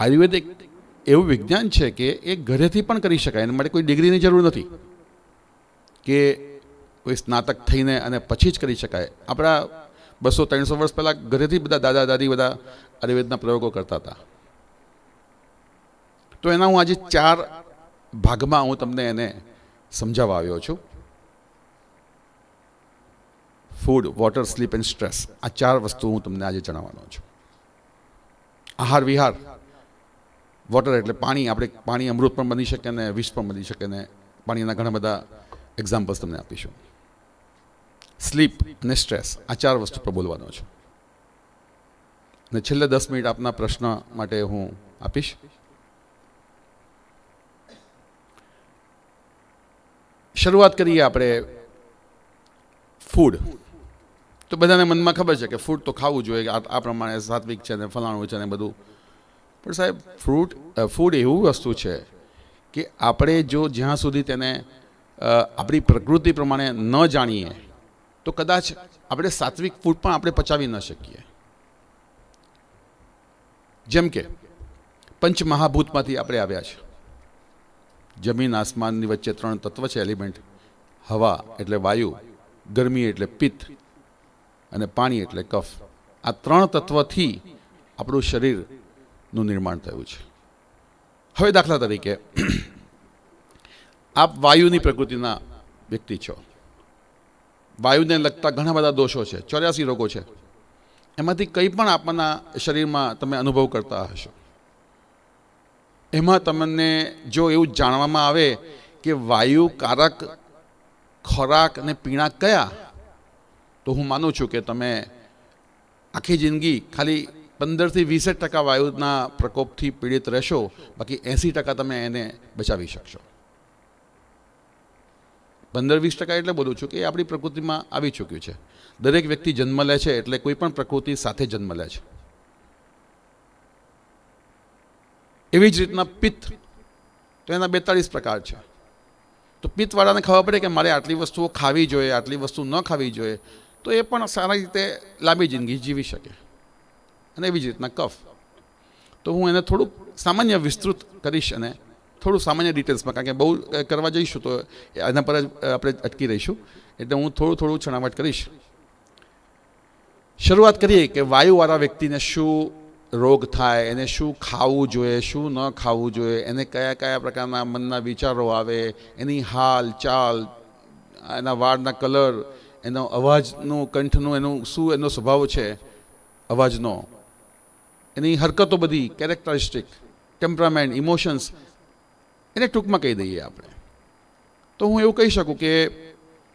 આયુર્વેદ એક એવું વિજ્ઞાન છે કે એ ઘરેથી પણ કરી શકાય, એના માટે કોઈ ડિગ્રીની જરૂર નથી કે કોઈ સ્નાતક થઈને અને પછી જ કરી શકાય. આપણા 200-300 વર્ષ પહેલાં ઘરેથી બધા દાદા દાદી બધા આયુર્વેદના પ્રયોગો કરતા હતા. તો એના હું આજે 4 ભાગમાં હું તમને એને સમજાવવા આવ્યો છું. Food, water, slip and stress, આ 4 વસ્તુ હું તમને આજે જણાવવાનો છું. આહાર વિહાર, વોટર એટલે પાણી, આપણે પાણી અમૃત પણ બની શકે ને વિષ પણ બની શકે ને પાણીના ઘણા બધા એક્ઝામ્પલ્સ તમને આપીશું. સ્લીપ અને સ્ટ્રેસ, આ 4 વસ્તુ પર બોલવાનો છું. અને છેલ્લે 10 મિનિટ આપના પ્રશ્ન માટે હું આપીશ. શરૂઆત કરીએ આપણે ફૂડ. તો બધાને મનમાં ખબર છે કે ફૂડ તો ખાવું જોઈએ, આ પ્રમાણે સાત્વિક છે ને ફલાણું છે ને બધું. પણ સાહેબ, ફૂડ એવું વસ્તુ છે કે આપણે જો જ્યાં સુધી તેને આપણી પ્રકૃતિ પ્રમાણે ન જાણીએ તો કદાચ આપણે સાત્વિક ફૂડ પણ આપણે પચાવી ન શકીએ. જેમ કે પંચમહાભૂતમાંથી આપણે આવ્યા છે. જમીન આસમાનની વચ્ચે 3 તત્વ છે, એલિમેન્ટ. હવા એટલે વાયુ, ગરમી એટલે પિત્ત અને પાણી એટલે કફ. આ 3 તત્વથી આપણું શરીરનું નિર્માણ થયું છે. હવે દાખલા તરીકે આપ વાયુની પ્રકૃતિના વ્યક્તિ છો. વાયુને લગતા ઘણા બધા દોષો છે, 84 રોગો છે. એમાંથી કંઈ પણ આપણા શરીરમાં તમે અનુભવ કરતા હશો. એમાં તમને જો એવું જાણવામાં આવે કે વાયુકારક ખોરાક અને પીણા કયા, તો હું માનું છું કે તમે આખી જિંદગી ખાલી 15-20% વાયુના પ્રકોપથી પીડિત રહેશો, બાકી 80% તમે એને બચાવી શકશો. 15-20% એટલે બોલું છું કે એ આપણી પ્રકૃતિમાં આવી ચૂક્યું છે. દરેક વ્યક્તિ જન્મ લે છે એટલે કોઈ પણ પ્રકૃતિ સાથે જન્મ લે છે. એવી જ રીતના પિત્ત, તો એના 42 પ્રકાર છે. તો પિત્તવાળાને ખબર પડે કે મારે આટલી વસ્તુઓ ખાવી જોઈએ, આટલી વસ્તુ ન ખાવી જોઈએ, તો એ પણ સારી રીતે લાંબી જિંદગી જીવી શકે. અને એવી જ રીતના કફ. તો હું એને થોડુંક સામાન્ય વિસ્તૃત કરીશ અને થોડું સામાન્ય ડિટેલ્સમાં, કારણ કે બહુ કરવા જઈશું તો એના પર જ આપણે અટકી રહીશું. એટલે હું થોડું છણાવટ કરીશ. શરૂઆત કરીએ કે વાયુવાળા વ્યક્તિને શું રોગ થાય, એને શું ખાવું જોઈએ, શું ન ખાવું જોઈએ, એને કયા કયા પ્રકારના મનના વિચારો આવે, એની હાલ ચાલ, એના વાળના કલર, એનો અવાજનું કંઠનું એનું શું એનો સ્વભાવ છે અવાજનો, એની હરકતો બધી, કેરેક્ટરિસ્ટિક, ટેમ્પરામેન્ટ, ઇમોશન્સ, એને ટૂંકમાં કહી દઈએ આપણે. તો હું એવું કહી શકું કે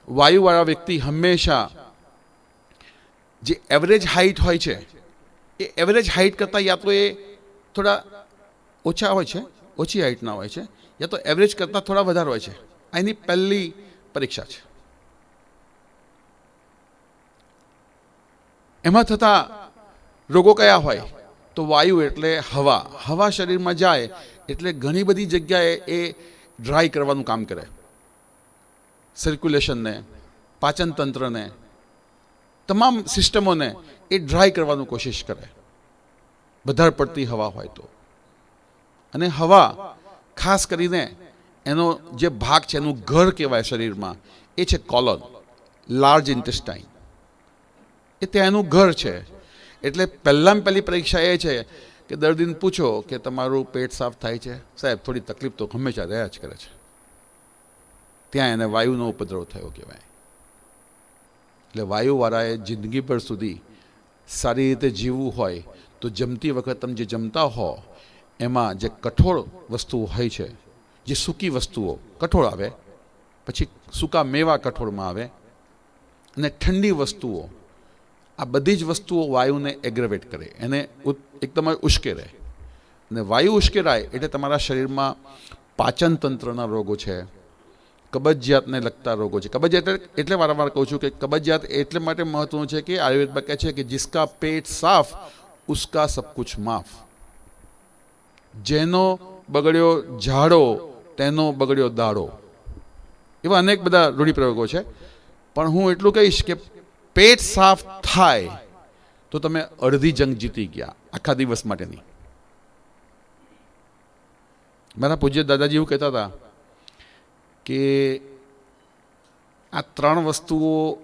વાયુવાળા વ્યક્તિ હંમેશા જે એવરેજ હાઇટ હોય છે એ એવરેજ હાઇટ કરતાં યા તો એ થોડા ઓછા હોય છે, ઓછી હાઇટના હોય છે, યા તો એવરેજ કરતાં થોડા વધારે હોય છે. આ એની પહેલી પરીક્ષા છે. એમાં થતા રોગો કયા હોય, તો વાયુ એટલે હવા. હવા શરીરમાં જાય એટલે ઘણી બધી જગ્યાએ એ ડ્રાય કરવાનું કામ કરે. સર્ક્યુલેશનને, પાચન તંત્રને, તમામ સિસ્ટમોને એ ડ્રાય કરવાનું કોશિશ કરે, વધારે પડતી હવા હોય તો. અને હવા ખાસ કરીને એનો જે ભાગ છે, એનું ઘર કહેવાય શરીરમાં, એ છે કોલોન, લાર્જ ઇન્ટેસ્ટાઇન. એ ત્યાં એનું ઘર છે. એટલે પહેલામાં પહેલી પરીક્ષા એ છે કે દર્દીને પૂછો કે તમારું પેટ સાફ થાય છે? સાહેબ, થોડી તકલીફ તો હંમેશા રહ્યા જ કરે છે. ત્યાં એને વાયુનો ઉપદ્રવ થયો કહેવાય. એટલે વાયુવાળાએ જિંદગીભર સુધી સારી રીતે જીવવું હોય તો જમતી વખત તમે જે જમતા હો એમાં જે કઠોળ વસ્તુઓ હોય છે, જે સૂકી વસ્તુઓ કઠોળ આવે, પછી સૂકા મેવા કઠોળમાં આવે, અને ઠંડી વસ્તુઓ, આ બધી જ વસ્તુઓ વાયુને એગ્રેવેટ કરે, એને એકદમ ઉશ્કેરે. અને વાયુ ઉશ્કેરાય એટલે તમારા શરીરમાં પાચન તંત્રના રોગો છે, કબજિયાતને લગતા રોગો છે. કબજિયાત એટલે વારંવાર કહું છું કે કબજિયાત એટલે માટે મહત્વનું છે કે આયુર્વેદમાં કહે છે કે જિસકા પેટ સાફ ઉસકા સબ કુછ માફ. જેનો બગડ્યો ઝાડો તેનો બગડ્યો દાડો. એવા અનેક બધા રૂઢિપ્રયોગો છે. પણ હું એટલું કહીશ કે પેટ સાફ થાય તો તમે અડધી જંગ જીતી ગયા, આખા દિવસ માટેની. મારા પૂજ્ય દાદાજી એવું કહેતા હતા કે આ ત્રણ વસ્તુઓ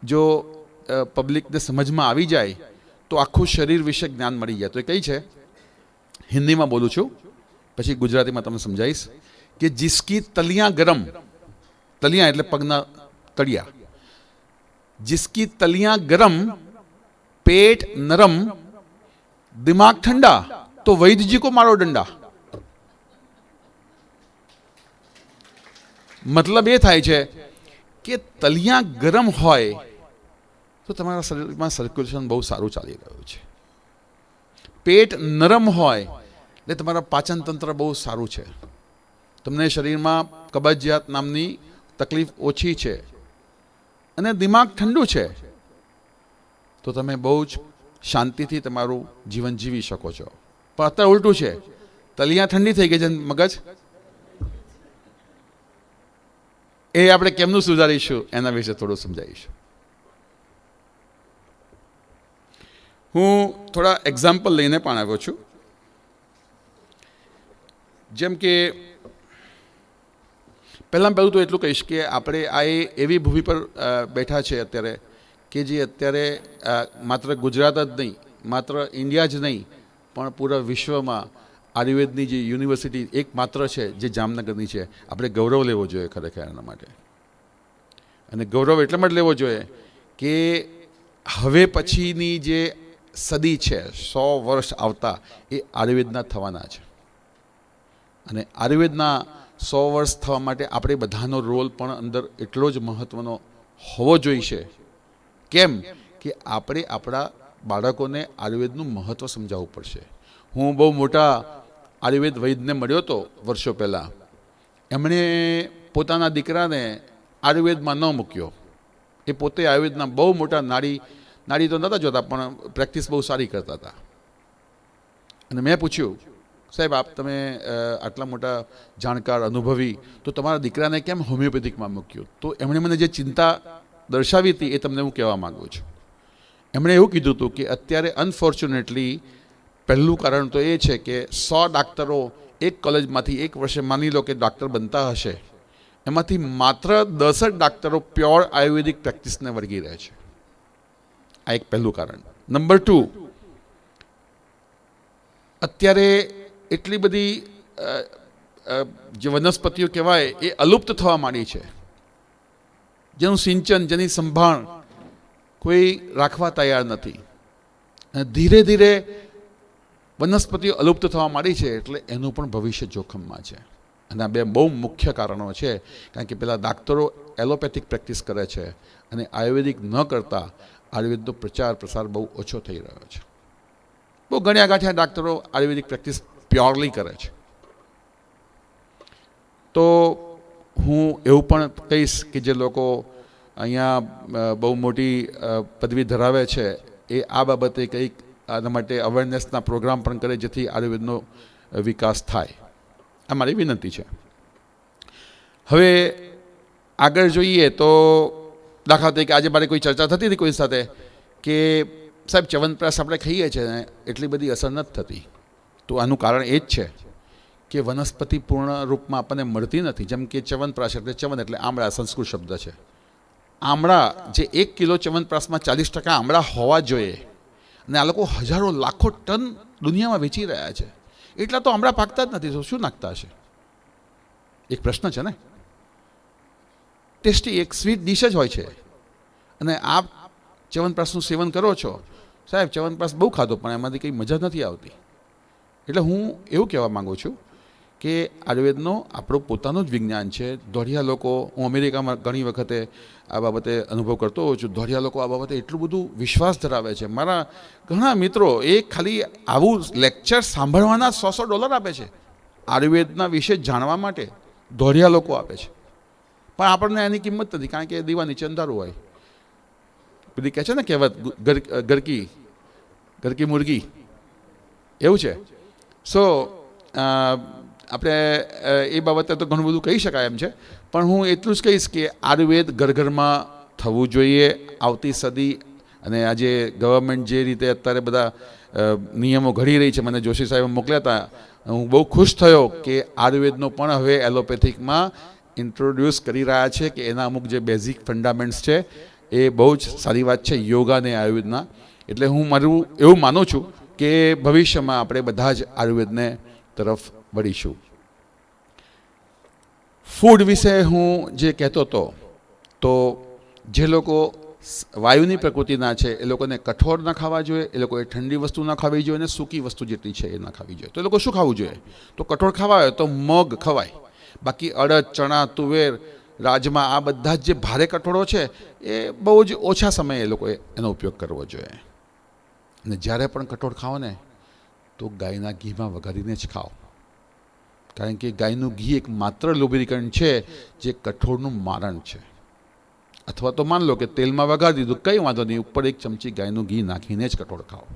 જો પબ્લિકને સમજમાં આવી જાય તો આખું શરીર વિશે જ્ઞાન મળી જાય. તો એ કઈ છે? હિન્દીમાં બોલું છું, પછી ગુજરાતીમાં તમને સમજાવીશ કે જિસકી તલિયા ગરમ, તલિયા એટલે પગના તળિયા, જિસકી તલિયા ગરમ, પેટ નરમ, દિમાગ ઠંડા, તો વૈદ્યજી કો મારો ડંડા. મતલબ એ થાય છે કે તલિયા ગરમ હોય તો તમારા શરીરમાં સર્ક્યુલેશન બહુ સારું ચાલી રહ્યું છે. પેટ નરમ હોય એટલે તમારા પાચન તંત્ર બહુ સારું છે, તમને શરીરમાં કબજિયાત નામની તકલીફ ઓછી છે, અને દિમાગ ઠંડુ છે તો તમે બહુ જ શાંતિથી તમારું જીવન જીવી શકો છો. પણ અત્યારે ઉલટું છે, તલિયા ઠંડી થઈ ગઈ છે, મગજ એ આપણે કેમનું સુધારીશું એના વિશે થોડું સમજાવીશું. હું થોડા એક્ઝામ્પલ લઈને પણ આવ્યો છું. જેમ કે પહેલાં પહેલું તો એટલું કહીશ કે આપણે આ એવી ભૂમિ પર બેઠા છે અત્યારે કે જે અત્યારે માત્ર ગુજરાત જ નહીં, માત્ર ઇન્ડિયા જ નહીં, પણ પૂરા વિશ્વમાં આયુર્વેદની જે યુનિવર્સિટી એક માત્ર છે જે જામનગરની છે. આપણે ગૌરવ લેવો જોઈએ ખરેખર એના માટે. અને ગૌરવ એટલા માટે લેવો જોઈએ કે હવે પછીની જે સદી છે, 100 વર્ષ આવતા, એ આયુર્વેદના થવાના છે. અને આયુર્વેદના 100 વર્ષ થવા માટે આપણે બધાનો રોલ પણ અંદર એટલો જ મહત્ત્વનો હોવો જોઈશે. કેમ કે આપણે આપણા બાળકોને આયુર્વેદનું મહત્ત્વ સમજાવવું પડશે. હું બહુ મોટા આયુર્વેદ વૈદ્યને મળ્યો હતો વર્ષો પહેલાં. એમણે પોતાના દીકરાને આયુર્વેદમાં ન મૂક્યો. એ પોતે આયુર્વેદના બહુ મોટા નાડી તો નહોતા જોતા, પણ પ્રેક્ટિસ બહુ સારી કરતા હતા. અને મેં પૂછ્યું, સાહેબ આપ તમે આટલા મોટા જાણકાર અનુભવી, તો તમારા દીકરાને કેમ હોમિયોપેથિકમાં મૂક્યું? તો એમણે મને જે ચિંતા દર્શાવી હતી એ તમને હું કહેવા માગું છું. એમણે એવું કીધું હતું કે અત્યારે અનફોર્ચ્યુનેટલી પહેલું કારણ તો એ છે કે 100 ડાક્ટરો એક કોલેજમાંથી એક વર્ષે માની લો કે ડાક્ટર બનતા હશે, એમાંથી માત્ર 10 જ ડાક્ટરો પ્યોર આયુર્વેદિક પ્રેક્ટિસને વળગી રહે છે. આ એક પહેલું કારણ. નંબર 2, અત્યારે એટલી બધી જે વનસ્પતિઓ કહેવાય એ અલુપ્ત થવા માંડી છે, જેનું સિંચન, જેની સંભાળ કોઈ રાખવા તૈયાર નથી. અને ધીરે ધીરે વનસ્પતિઓ અલુપ્ત થવા માંડી છે, એટલે એનું પણ ભવિષ્ય જોખમમાં છે. અને આ બે બહુ મુખ્ય કારણો છે. કારણ કે પેલા ડાક્ટરો એલોપેથિક પ્રેક્ટિસ કરે છે અને આયુર્વેદિક ન કરતા આયુર્વેદનો પ્રચાર પ્રસાર બહુ ઓછો થઈ રહ્યો છે. બહુ ગણ્યા ગાંઠ્યા ડાક્ટરો આયુર્વેદિક પ્રેક્ટિસ પ્યોરલી કરે છે. તો હું એવું પણ કહીશ કે જે લોકો અહીંયા બહુ મોટી પદવી ધરાવે છે એ આ બાબતે કંઈક આના માટે અવેરનેસના પ્રોગ્રામ પણ કરે, જેથી આયુર્વેદનો વિકાસ થાય. આ મારી વિનંતી છે. હવે આગળ જોઈએ તો દાખલા તરીકે આજે મારી કોઈ ચર્ચા થતી હતી કોઈ સાથે કે સાહેબ ચ્યવનપ્રાશ આપણે ખાઈએ છીએ ને એટલી બધી અસર નથી થતી. તો આનું કારણ એ જ છે કે વનસ્પતિ પૂર્ણ રૂપમાં આપણને મળતી નથી. જેમ કે ચ્યવનપ્રાશ એટલે ચ્યવન એટલે આમળા, સંસ્કૃત શબ્દ છે. આમળા જે 1 કિલો ચ્યવનપ્રાશમાં 40% આમળા હોવા જોઈએ, અને આ લોકો હજારો લાખો ટન દુનિયામાં વેચી રહ્યા છે. એટલા તો આમળા પાકતા જ નથી, તો શું નાખતા હશે? એક પ્રશ્ન છે ને. ટેસ્ટી એક સ્વીટ ડીશ જ હોય છે, અને આપ ચ્યવનપ્રાશનું સેવન કરો છો. સાહેબ ચ્યવનપ્રાશ બહુ ખાધો પણ એમાંથી કંઈ મજા નથી આવતી. એટલે હું એવું કહેવા માગું છું કે આયુર્વેદનો આપણું પોતાનું જ વિજ્ઞાન છે. ધોળિયા લોકો, હું અમેરિકામાં ઘણી વખતે આ બાબતે અનુભવ કરતો હોઉં છું, ધોળિયા લોકો આ બાબતે એટલું બધું વિશ્વાસ ધરાવે છે. મારા ઘણા મિત્રો એ ખાલી આવું લેક્ચર સાંભળવાના $100 આપે છે, આયુર્વેદના વિશે જાણવા માટે ધોળિયા લોકો આપે છે. પણ આપણને એની કિંમત નથી, કારણ કે દીવા નીચે અંધારું હોય. બધી કહે છે ને કહેવત, ઘરકી મુર્ગી, એવું છે. સો આપણે એ બાબતે તો ઘણું બધું કહી શકાય એમ છે, પણ હું એટલું જ કહીશ કે આયુર્વેદ ઘર ઘરમાં થવું જોઈએ. આવતી સદી અને આજે ગવર્મેન્ટ જે રીતે અત્યારે બધા નિયમો ઘડી રહી છે, મને જોશી સાહેબે મોકલ્યા હતા, હું બહુ ખુશ થયો કે આયુર્વેદનો પણ હવે એલોપેથિકમાં ઇન્ટ્રોડ્યુસ કરી રહ્યા છે, કે એના અમુક જે બેઝિક ફંડામેન્ટ્સ છે એ બહુ જ સારી વાત છે યોગા અને આયુર્વેદના. એટલે હું મારું એવું માનું છું કે ભવિષ્યમાં આપણે બધા જ આયુર્વેદને તરફ વળીશું. ફૂડ વિશે હું જે કહેતો હતો, તો જે લોકો વાયુની પ્રકૃતિના છે એ લોકોને કઠોળ ન ખાવા જોઈએ, એ લોકોએ ઠંડી વસ્તુ ન ખાવી જોઈએ, અને સૂકી વસ્તુ જેટલી છે એ ન ખાવી જોઈએ. તો એ લોકો શું ખાવું જોઈએ? તો કઠોળ ખાવા હોય તો મગ ખવાય. બાકી અડદ, ચણા, તુવેર, રાજમા, આ બધા જ જે ભારે કઠોળો છે એ બહુ જ ઓછા સમયે એ લોકોએ એનો ઉપયોગ કરવો જોઈએ. અને જ્યારે પણ કઠોળ ખાઓ ને તો ગાયના ઘીમાં વઘારીને જ ખાઓ, કારણ કે ગાયનું ઘી એક માત્ર લુબ્રિકન્ટ છે જે કઠોળનું મારણ છે. અથવા તો માન લો કે તેલમાં વઘારી દીધું, કંઈ વાંધો નહીં, ઉપર એક ચમચી ગાયનું ઘી નાખીને જ કઠોળ ખાઓ.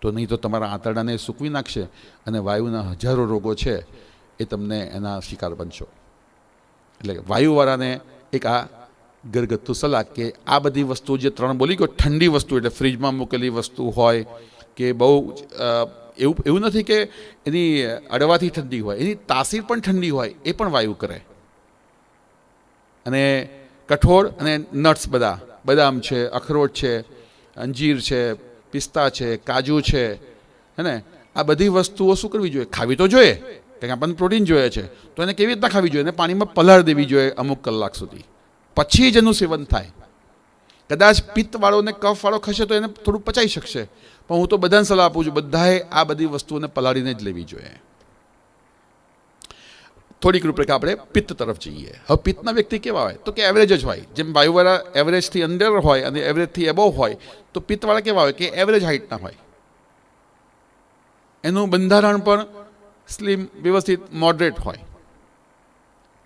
તો નહીં તો તમારા આંતરડાને સૂકવી નાખશે અને વાયુના હજારો રોગો છે એ તમને એના શિકાર બનશો. એટલે વાયુવાળાને એક આ ઘરગથ્થુ સલાહ કે આ બધી વસ્તુ જે ત્રણ બોલી ગયો, ઠંડી વસ્તુ એટલે ફ્રીજમાં મૂકેલી વસ્તુ હોય કે બહુ એવું નથી કે એની અડવાથી ઠંડી હોય, એની તાસીર પણ ઠંડી હોય, એ પણ વાયુ કરે. અને કઠોળ અને નટ્સ, બધા બદામ છે, અખરોટ છે, અંજીર છે, પિસ્તા છે, કાજુ છે, હે ને, આ બધી વસ્તુઓ શું કરવી જોઈએ? ખાવી તો જોઈએ, કારણ કે આપણને પ્રોટીન જોઈએ છે. તો એને કેવી રીતના ખાવી જોઈએ? એને પાણીમાં પલાળ દેવી જોઈએ અમુક કલાક સુધી, પછી જ એનું સેવન થાય. કદાચ પિત્તવાળો ને કફવાળો ખસે તો એને થોડું પચાઈ શકશે, પણ હું તો બધાને સલાહ આપું છું, બધાએ આ બધી વસ્તુઓને પલાળીને જ લેવી જોઈએ. થોડીક રૂપરેખા આપણે પિત્ત તરફ જઈએ. હવે પિત્તના વ્યક્તિ કેવા હોય? તો કે એવરેજ જ હોય. જેમ વાયુવાળા એવરેજથી અંડર હોય અને એવરેજથી એબોવ હોય, તો પિત્તવાળા કેવા હોય? કે એવરેજ હાઇટના હોય. એનું બંધારણ પણ સ્લિમ, વ્યવસ્થિત, મોડરેટ હોય.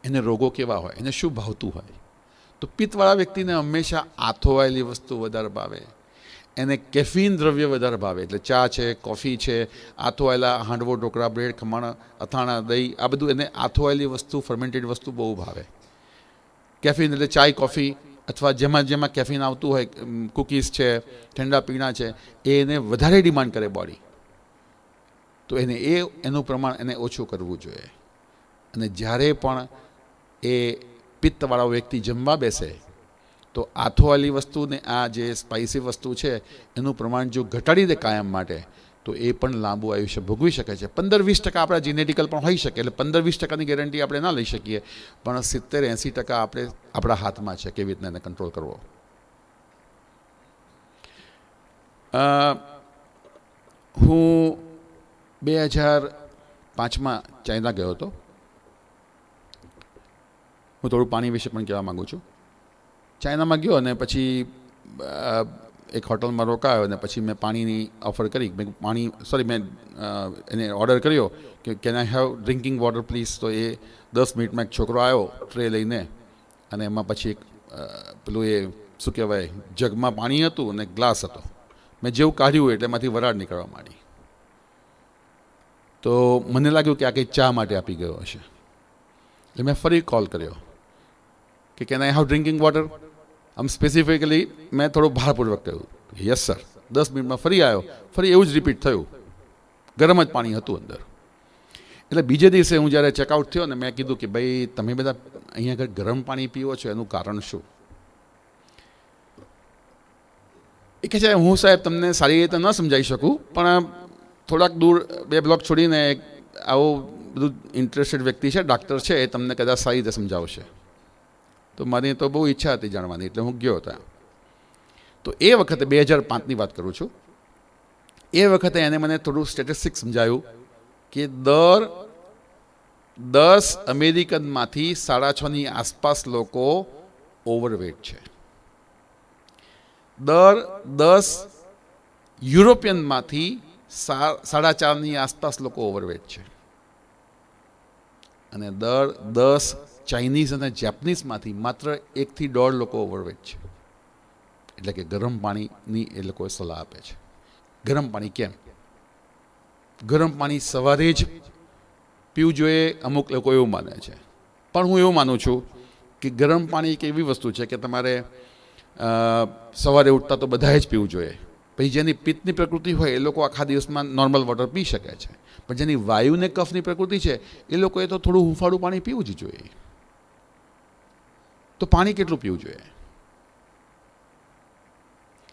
એને રોગો કેવા હોય? એને શું ભાવતું હોય? તો પિત્તવાળા વ્યક્તિને હંમેશા આથોવાયેલી વસ્તુ વધારે ભાવે, એને કેફીન દ્રવ્ય વધારે ભાવે. એટલે ચા છે, કોફી છે, આથોવાયેલા હાંડવો, ઢોકળા, બ્રેડ, ખમણ, અથાણા, દહીં, આ બધું એને આથોવાયેલી વસ્તુ, ફર્મેન્ટેડ વસ્તુ બહુ ભાવે. કેફીન એટલે ચાય, કોફી, અથવા જેમાં જેમાં કેફીન આવતું હોય, કૂકીઝ છે, ઠંડા પીણા છે, એ એને વધારે ડિમાન્ડ કરે બોડી. તો એનું પ્રમાણ એને ઓછું કરવું જોઈએ. અને જ્યારે પણ એ પિત્તવાળો વ્યક્તિ જમવા બેસે તો આથોવાળી વસ્તુ ને આ જે સ્પાઇસી વસ્તુ છે એનું પ્રમાણ જો ઘટાડી દે કાયમ માટે, તો એ પણ લાંબુ આયુષ્ય ભોગવી શકે છે. 15-20% આપણા જીનેટિકલ પણ હોઈ શકે, એટલે 15-20%ની ગેરંટી આપણે ના લઈ શકીએ, પણ 70-80% આપણે આપણા હાથમાં છે કેવી રીતના એને કંટ્રોલ કરવો. હું 2005માં ચાઇના ગયો હતો. હું થોડું પાણી વિશે પણ કહેવા માગું છું. ચાઇનામાં ગયો અને પછી એક હોટલમાં રોકાયો અને પછી મેં પાણીની ઓફર કરી. મેં એને ઓર્ડર કર્યો કે can I have drinking water please. તો એ 10 મિનિટમાં એક છોકરો આવ્યો ટ્રે લઈને, અને એમાં પછી એક પેલું એ શું કહેવાય, જગમાં પાણી હતું અને ગ્લાસ હતો. મેં જેવું કાઢ્યું એટલે એમાંથી વરાળ નીકળવા માંડી. તો મને લાગ્યું કે આ કંઈ ચા માટે આપી ગયો હશે, એટલે મેં ફરી કોલ કર્યો કે can I have drinking water. આમ સ્પેસિફિકલી મેં થોડો ભારપૂર્વક કહ્યું. Yes sir. 10 મિનિટમાં ફરી આવ્યો, ફરી એવું જ રિપીટ થયું. ગરમ જ પાણી હતું અંદર. એટલે બીજે દિવસે હું જ્યારે ચેકઆઉટ થયો ને, મેં કીધું કે ભાઈ તમે બધા અહીંયા આગળ ગરમ પાણી પીવો છો, એનું કારણ શું? એ કહે છે હું સાહેબ તમને સારી રીતે ન સમજાવી શકું, પણ થોડાક દૂર 2 બ્લોક છોડીને આવું બધું ઇન્ટરેસ્ટેડ વ્યક્તિ છે, ડાક્ટર છે, એ તમને કદાચ સારી રીતે સમજાવશે. તો મારી તો બહુ ઈચ્છા હતી જાણવાની, એટલે હું ગયો ત્યાં. તો એ વખતે 2005ની વાત કરું છું. એ વખતે એને મને થોડું સ્ટેટિસ્ટિક્સ સમજાયું કે દર 10 અમેરિકનમાંથી 6.5ની આસપાસ લોકો ઓવરવેટ છે. દર 10 યુરોપિયનમાંથી 4.5ની આસપાસ લોકો ઓવરવેટ છે. અને દર 10 ચાઇનીઝ અને જેપનીઝમાંથી માત્ર 1 થી 1.5 લોકો ઓવરવેટ છે. એટલે કે ગરમ પાણીની એ લોકો સલાહ આપે છે. ગરમ પાણી કેમ? ગરમ પાણી સવારે જ પીવું જોઈએ, અમુક લોકો એવું માને છે. પણ હું એવું માનું છું કે ગરમ પાણી એક એવી વસ્તુ છે કે તમારે સવારે ઉઠતા તો બધાએ જ પીવું જોઈએ. પછી જેની પિત્તની પ્રકૃતિ હોય એ લોકો આખા દિવસમાં નોર્મલ વોટર પી શકે છે, પણ જેની વાયુને કફની પ્રકૃતિ છે એ લોકોએ તો થોડું હુંફાળું પાણી પીવું જ જોઈએ. તો પાણી કેટલું પીવું જોઈએ?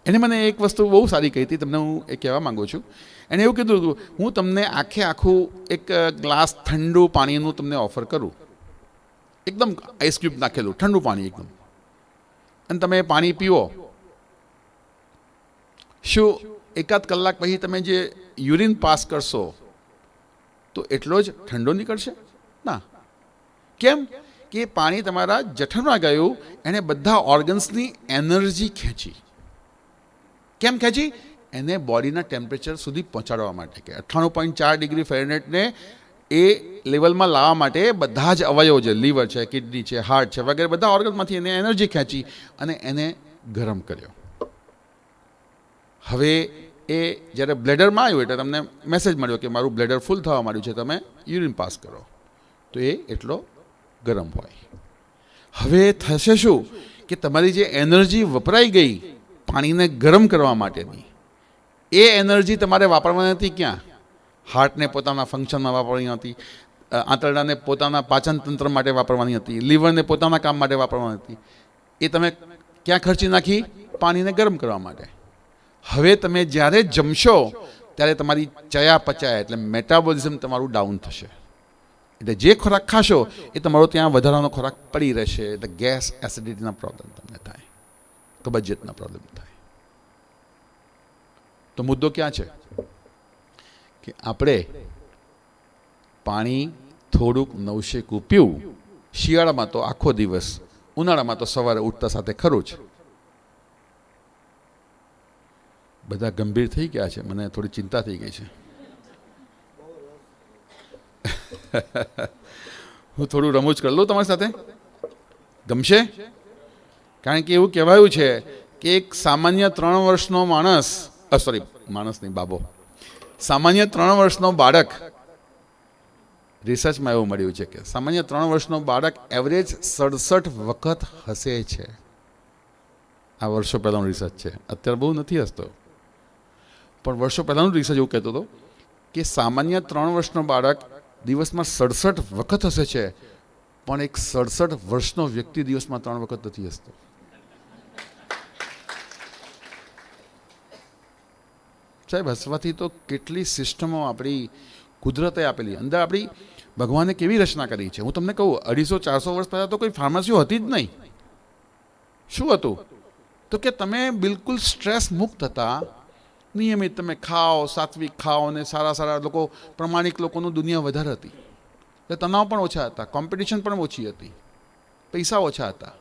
એને મને એક વસ્તુ બહુ સારી કહી હતી, તમને હું એ કહેવા માગું છું. એને એવું કીધું હતું, હું તમને આખું એક ગ્લાસ ઠંડુ પાણીનું તમને ઓફર કરું, એકદમ આઈસ ક્યુબ નાખેલું ઠંડુ પાણી એકદમ, અને તમે પાણી પીવો, શું એકાદ કલાક પછી તમે જે યુરિન પાસ કરશો તો એટલો જ ઠંડો નીકળશે? ના. કેમ કે પાણી તમારા જઠરમાં ગયું, એણે બધા ઓર્ગન્સની એનર્જી ખેંચી. કેમ ખેંચી? એને બોડીના ટેમ્પરેચર સુધી પહોંચાડવા માટે, કે 98.4 ડિગ્રી ફેરનહેઇટને એ લેવલમાં લાવવા માટે બધા જ અવયવો છે, લીવર છે, કિડની છે, હાર્ટ છે વગેરે બધા ઓર્ગનમાંથી એને એનર્જી ખેંચી અને એને ગરમ કર્યો. હવે એ જ્યારે બ્લેડરમાં આવ્યું એટલે તમને મેસેજ મળ્યો કે મારું બ્લેડર ફૂલ થવા માંડ્યું છે, તમે યુરિન પાસ કરો. તો એ એટલો ગરમ હોય. હવે થશે શું કે તમારી જે એનર્જી વપરાઈ ગઈ પાણીને ગરમ કરવા માટેની, એ એનર્જી તમારે વાપરવાની હતી ક્યાં? હાર્ટને પોતાના ફંક્શનમાં વાપરવાની હતી, આંતરડાને પોતાના પાચન તંત્ર માટે વાપરવાની હતી, લીવરને પોતાના કામ માટે વાપરવાની હતી. એ તમે ક્યાં ખર્ચી નાખી? પાણીને ગરમ કરવા માટે. હવે તમે જ્યારે જમશો ત્યારે તમારી ચયાપચય એટલે મેટાબોલિઝમ તમારું ડાઉન થશે. એટલે જે ખોરાક ખાશો એ તમારો ત્યાં વધારાનો ખોરાક પડી રહેશે, એટલે ગેસ એસિડિટીના પ્રોબ્લેમ તમને થાય, કબજિયાતના પ્રોબ્લેમ થાય. તો મુદ્દો ક્યાં છે કે આપણે પાણી થોડુંક નવશેકું પીવું. શિયાળામાં તો આખો દિવસ, ઉનાળામાં તો સવારે ઉઠતા સાથે ખરું જ. બધા ગંભીર થઈ ગયા છે, મને થોડી ચિંતા થઈ ગઈ છે. હું થોડું રમૂજ કરી લઉં તમારી સાથે, ગમશે? કારણ કે એવું કહેવાયું છે કે એક સામાન્ય 3 વર્ષનો સામાન્ય 3 વર્ષનો બાળક, રિસર્ચમાં એવું મળ્યું છે કે સામાન્ય 3 વર્ષનો બાળક એવરેજ 67 વખત હસે છે. આ વર્ષો પહેલાંનું રિસર્ચ છે, અત્યારે બહુ નથી હસતો, પણ વર્ષો પહેલાંનું રિસર્ચ એવું કહેતો હતો કે સામાન્ય 3 વર્ષનો બાળક દિવસમાં 67 વખત હસે છે, પણ એક 67 વર્ષનો વ્યક્તિ દિવસમાં 3 વખત નથી હસતો. સાહેબ, હસવાથી તો કેટલી સિસ્ટમો આપણી કુદરતે આપેલી, અંદર આપણી ભગવાને કેવી રચના કરી છે. હું તમને કહું, 250-400 વર્ષ પહેલાં તો કોઈ ફાર્મસીઓ હતી જ નહીં. શું હતું? તો કે તમે બિલકુલ સ્ટ્રેસ મુક્ત હતા, નિયમિત તમે ખાઓ, સાત્વિક ખાઓ, અને સારા લોકો, પ્રમાણિક લોકોનું દુનિયા વધારે હતી, એટલે તણાવ પણ ઓછા હતા, કોમ્પિટિશન પણ ઓછી હતી, પૈસા ઓછા હતા.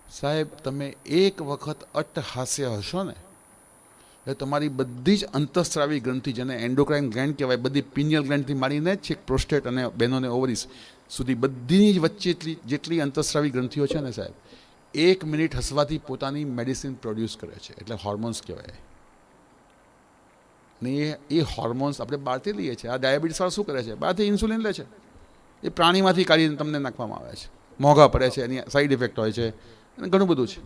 સાહેબ, તમે એક વખત અટ્ટહાસ્ય હશો ને એટલે તમારી બધી જ અંતઃસ્રાવી ગ્રંથિ, જેને એન્ડોક્રાઇન ગ્લેન્ડ કહેવાય, બધી પિનિયલ ગ્લેન્ડથી માંડીને છેક પ્રોસ્ટેટ અને બહેનોને ઓવરીસ સુધી બધી જ વચ્ચે જેટલી અંતઃસ્રાવી ગ્રંથિઓ છે ને સાહેબ, 1 મિનિટ હસવાથી પોતાની મેડિસિન પ્રોડ્યુસ કરે છે, એટલે હોર્મોન્સ કહેવાય. ને એ હોર્મોન્સ આપણે બહારથી લઈએ છીએ. આ ડાયાબિટીસવાળા શું કરે છે? બહારથી ઇન્સ્યુલિન લે છે, એ પ્રાણીમાંથી કાઢીને તમને નાખવામાં આવે છે, મોંઘા પડે છે, એની સાઈડ ઇફેક્ટ હોય છે, અને ઘણું બધું છે.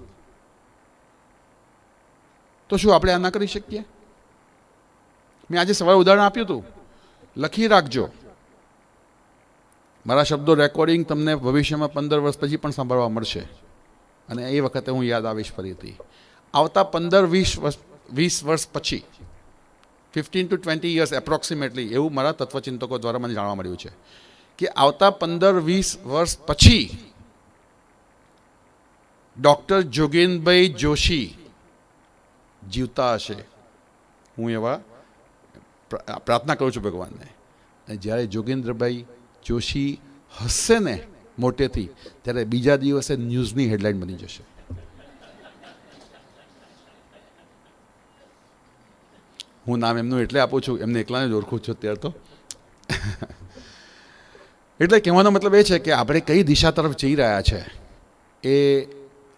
તો શું આપણે આ ના કરી શકીએ? મેં આજે સવારે ઉદાહરણ આપ્યું હતું, લખી રાખજો. મારા શબ્દો રેકોર્ડિંગ તમને ભવિષ્યમાં 15 વર્ષ પછી પણ સાંભળવા મળશે, અને એ વખતે હું યાદ આવીશ ફરીથી. આવતા 15-20 વર્ષ પછી, 15 to 20 years એપ્રોક્સિમેટલી, એવું મારા તત્વચિંતકો દ્વારા મને જાણવા મળ્યું છે કે આવતા 15-20 વર્ષ પછી ડૉક્ટર જોગેનભાઈ જોશી જીવતા હશે. હું એવા પ્રાર્થના કરું છું ભગવાનને. અને જ્યારે જોગેન્દ્રભાઈ જોશી હસશે ને મોટેથી, ત્યારે બીજા દિવસે ન્યૂઝની હેડલાઇન બની જશે. હું નામ એમનું એટલે આપું છું, એમને એકલાને જ ઓળખું છું અત્યારે તો. એટલે કહેવાનો મતલબ એ છે કે આપણે કઈ દિશા તરફ જઈ રહ્યા છે એ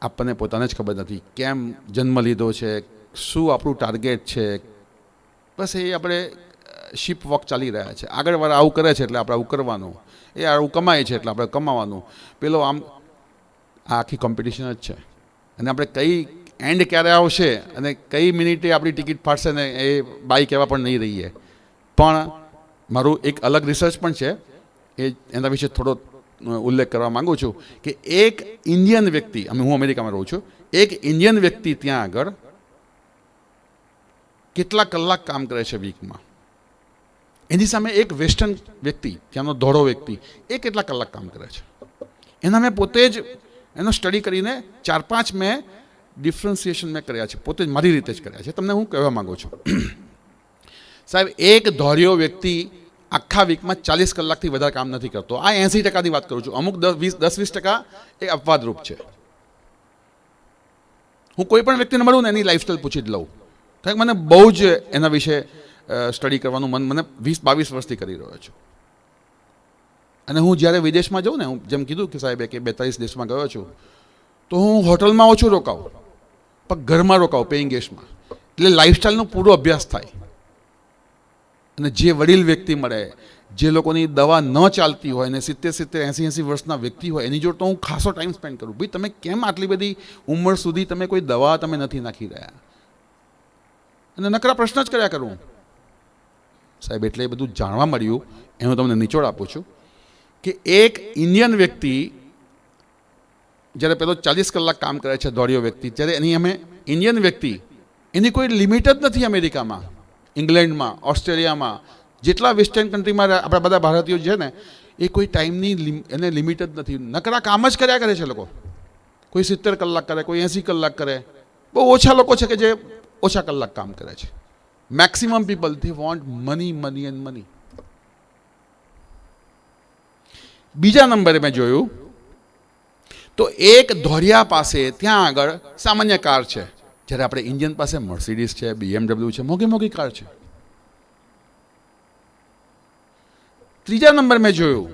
આપણને પોતાને જ ખબર નથી. કેમ જન્મ લીધો છે, શું આપણું ટાર્ગેટ છે, બસ એ આપણે શિપ વોક ચાલી રહ્યા છે. આગળવાળા આવું કરે છે એટલે આપણે આવું કરવાનું, એ આવું કમાય છે એટલે આપણે કમાવાનું. પેલો આમ, આ આખી કોમ્પિટિશન જ છે. અને આપણે કઈ એન્ડ ક્યારે આવશે અને કઈ મિનિટે આપણી ટિકિટ ફાટશે ને એ બાઈ કહેવા પણ નહીં રહીએ. પણ મારું એક અલગ રિસર્ચ પણ છે, એ એના વિશે થોડો ઉલ્લેખ કરવા માગું છું કે એક ઇન્ડિયન વ્યક્તિ, હું અમેરિકામાં રહું છું, એક ઇન્ડિયન વ્યક્તિ ત્યાં આગળ કેટલા કલાક કામ કરે છે વીકમાં, એની સામે એક વેસ્ટર્ન વ્યક્તિ, ત્યાંનો ધોળો વ્યક્તિ, એ કેટલા કલાક કામ કરે છે. એના મેં પોતે જ એનો સ્ટડી કરીને 4-5 મેં ડિફરન્સિએશન મેં કર્યા છે, પોતે જ મારી રીતે જ કર્યા છે. તમને હું કહેવા માગું છું, સાહેબ, એક ધોળિયો વ્યક્તિ આખા વીકમાં 40 કલાકથી વધારે કામ નથી કરતો. આ 80%ની વાત કરું છું. અમુક 10-20% એ અપવાદરૂપ છે. હું કોઈ પણ વ્યક્તિને મળું ને એની લાઈફસ્ટાઈલ પૂછી જ લઉં, કારણ કે મને બહુ જ એના વિશે સ્ટડી કરવાનું મન મને 20-22 વર્ષથી કરી રહ્યો છું. અને હું જ્યારે વિદેશમાં જાઉં ને, હું જેમ કીધું કે સાહેબે કે 42 દેશમાં ગયો છું, તો હું હોટલમાં ઓછું રોકાવું, પણ ઘરમાં રોકાવું, પેઇંગ ગેસ્ટમાં. એટલે લાઈફસ્ટાઈલનો પૂરો અભ્યાસ થાય. અને જે વડીલ વ્યક્તિ મળે, જે લોકોની દવા ન ચાલતી હોય ને 70-70, 80-80 વર્ષના વ્યક્તિ હોય, એની જોડે તો હું ખાસો ટાઈમ સ્પેન્ડ કરું. ભાઈ, તમે કેમ આટલી બધી ઉંમર સુધી તમે કોઈ દવા તમે નથી નાખી રહ્યા? અને નકરા પ્રશ્ન જ કર્યા કરું સાહેબ. એટલે એ બધું જાણવા મળ્યું, એનું તમને નિચોડ આપું છું કે એક ઇન્ડિયન વ્યક્તિ જ્યારે પેલો 40 કલાક કામ કરે છે, ધોળિયો વ્યક્તિ, ત્યારે એની અમે ઇન્ડિયન વ્યક્તિ, એની કોઈ લિમિટ જ નથી. અમેરિકામાં, ઇંગ્લેન્ડમાં, ઓસ્ટ્રેલિયામાં, જેટલા વેસ્ટર્ન કન્ટ્રીમાં આપણા બધા ભારતીયો છે ને, એ કોઈ ટાઈમની એને લિમિટ જ નથી. નકરા કામ જ કર્યા કરે છે લોકો. કોઈ 70 કલાક કરે, કોઈ 80 કલાક કરે. બહુ ઓછા લોકો છે કે જે ઓછા કલાક કામ કરે છે. Maximum people they want money, money and money. બીજા નંબરે મેં જોયું તો એક ધોળિયા પાસે ત્યાં આગળ સામાન્ય કાર છે, જ્યારે આપણે ઇન્ડિયન પાસે મર્સિડીઝ છે, BMW છે, મોંઘી મોંઘી કાર છે. ત્રીજા નંબર મેં જોયું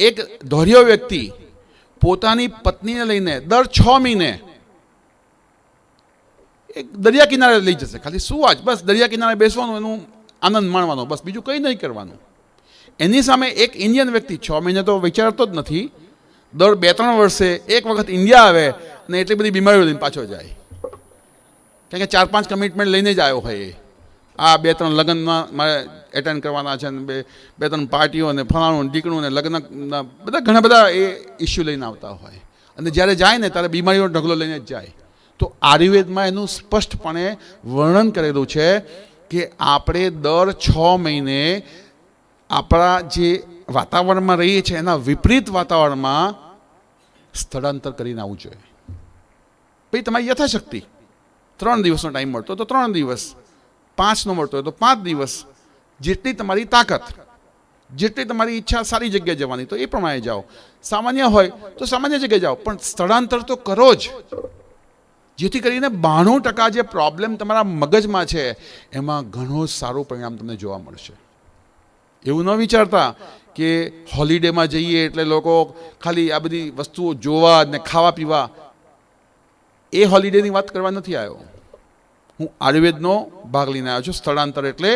એક ધોળિયો વ્યક્તિ પોતાની પત્નીને લઈને દર 6 મહિને એક દરિયા કિનારે લઈ જશે. ખાલી શું આજ, બસ દરિયા કિનારે બેસવાનું, એનું આનંદ માણવાનો, બસ બીજું કંઈ નહીં કરવાનું. એની સામે એક ઇન્ડિયન વ્યક્તિ 6 મહિને તો વિચારતો જ નથી, દર 2-3 વર્ષે એક વખત ઇન્ડિયા આવે અને એટલી બધી બીમારીઓ લઈને પાછો જાય. કારણ કે 4-5 કમિટમેન્ટ લઈને જ આવ્યો હોય. આ 2-3 લગ્નમાં મારે એટેન્ડ કરવાના છે, ને 2-3 પાર્ટીઓ ને ફલાણું ઢીકણું ને લગ્નના બધા ઘણા બધા એ ઇસ્યુ લઈને આવતા હોય. અને જ્યારે જાય ને ત્યારે બીમારીનો ઢગલો લઈને જ જાય. તો આયુર્વેદમાં એનું સ્પષ્ટપણે વર્ણન કરેલું છે કે આપણે દર 6 મહિને આપણા જે વાતાવરણમાં રહીએ છીએ એના વિપરીત વાતાવરણમાં સ્થળાંતર કરીને આવવું જોઈએ. ભાઈ, તમારી યથાશક્તિ 3 દિવસનો ટાઈમ મળતો તો 3 દિવસ, 5નો મળતો હોય તો 5 દિવસ, જેટલી તમારી તાકાત, જેટલી તમારી ઈચ્છા સારી જગ્યાએ જવાની તો એ પ્રમાણે જાઓ. સામાન્ય હોય તો સામાન્ય જગ્યાએ જાઓ, પણ સ્થળાંતર તો કરો જ, જેથી કરીને 92% જે પ્રોબ્લેમ તમારા મગજમાં છે એમાં ઘણું સારું પરિણામ તમને જોવા મળશે. એવું ન વિચારતા કે હોલિડેમાં જઈએ એટલે લોકો ખાલી આ બધી વસ્તુઓ જોવા ને ખાવા પીવા, એ હોલિડેની વાત કરવા નથી આવ્યો. હું આયુર્વેદનો ભાગ લઈને આવ્યો છું. સ્થળાંતર એટલે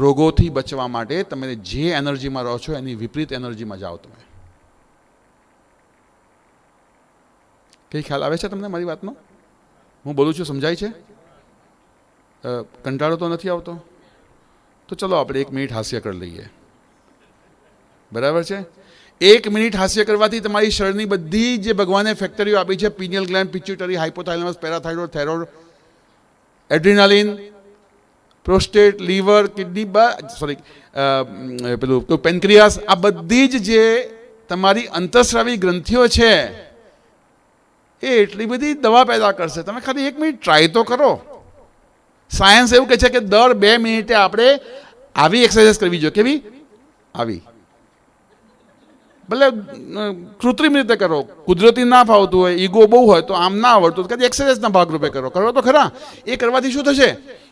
રોગોથી બચવા માટે તમે જે એનર્જીમાં રહો છો એની વિપરીત એનર્જીમાં જાઓ. તમે કઈ ખ્યાલ આવે છે તમને મારી વાતનો? હું બોલું છું સમજાય છે? કંટાળો તો નથી આવતો? તો ચલો આપણે 1 મિનિટ હાસ્ય કરી લઈએ. બરાબર છે? 1 મિનિટ હાસ્ય કરવાથી તમારી શરીરની બધી જે ભગવાને ફેક્ટરીઓ આપી છે, pineal gland, pituitary, hypothalamus, parathyroid, thyroid, adrenaline, prostate, liver, kidney, પેલું પેન્ક્રિયાસ, આ બધી જ જે તમારી અંતઃસ્રાવી ગ્રંથિઓ છે એ એટલી બધી દવા પેદા કરશે. તમે ખાલી 1 મિનિટ ટ્રાય તો કરો. સાયન્સ એવું કહે છે કે દર 2 મિનિટે આપણે આવી એક્સરસાઇઝ કરવી જોઈએ. કેવી? આવી. ભલે કૃત્રિમ રીતે કરો, કુદરતી ના ફાવતું હોય, ઈગો બહુ હોય તો આમ ના આવડતું, કદાચ એક્સરસાઇઝના ભાગરૂપે કરો. કરો તો ખરા. એ કરવાથી શું થશે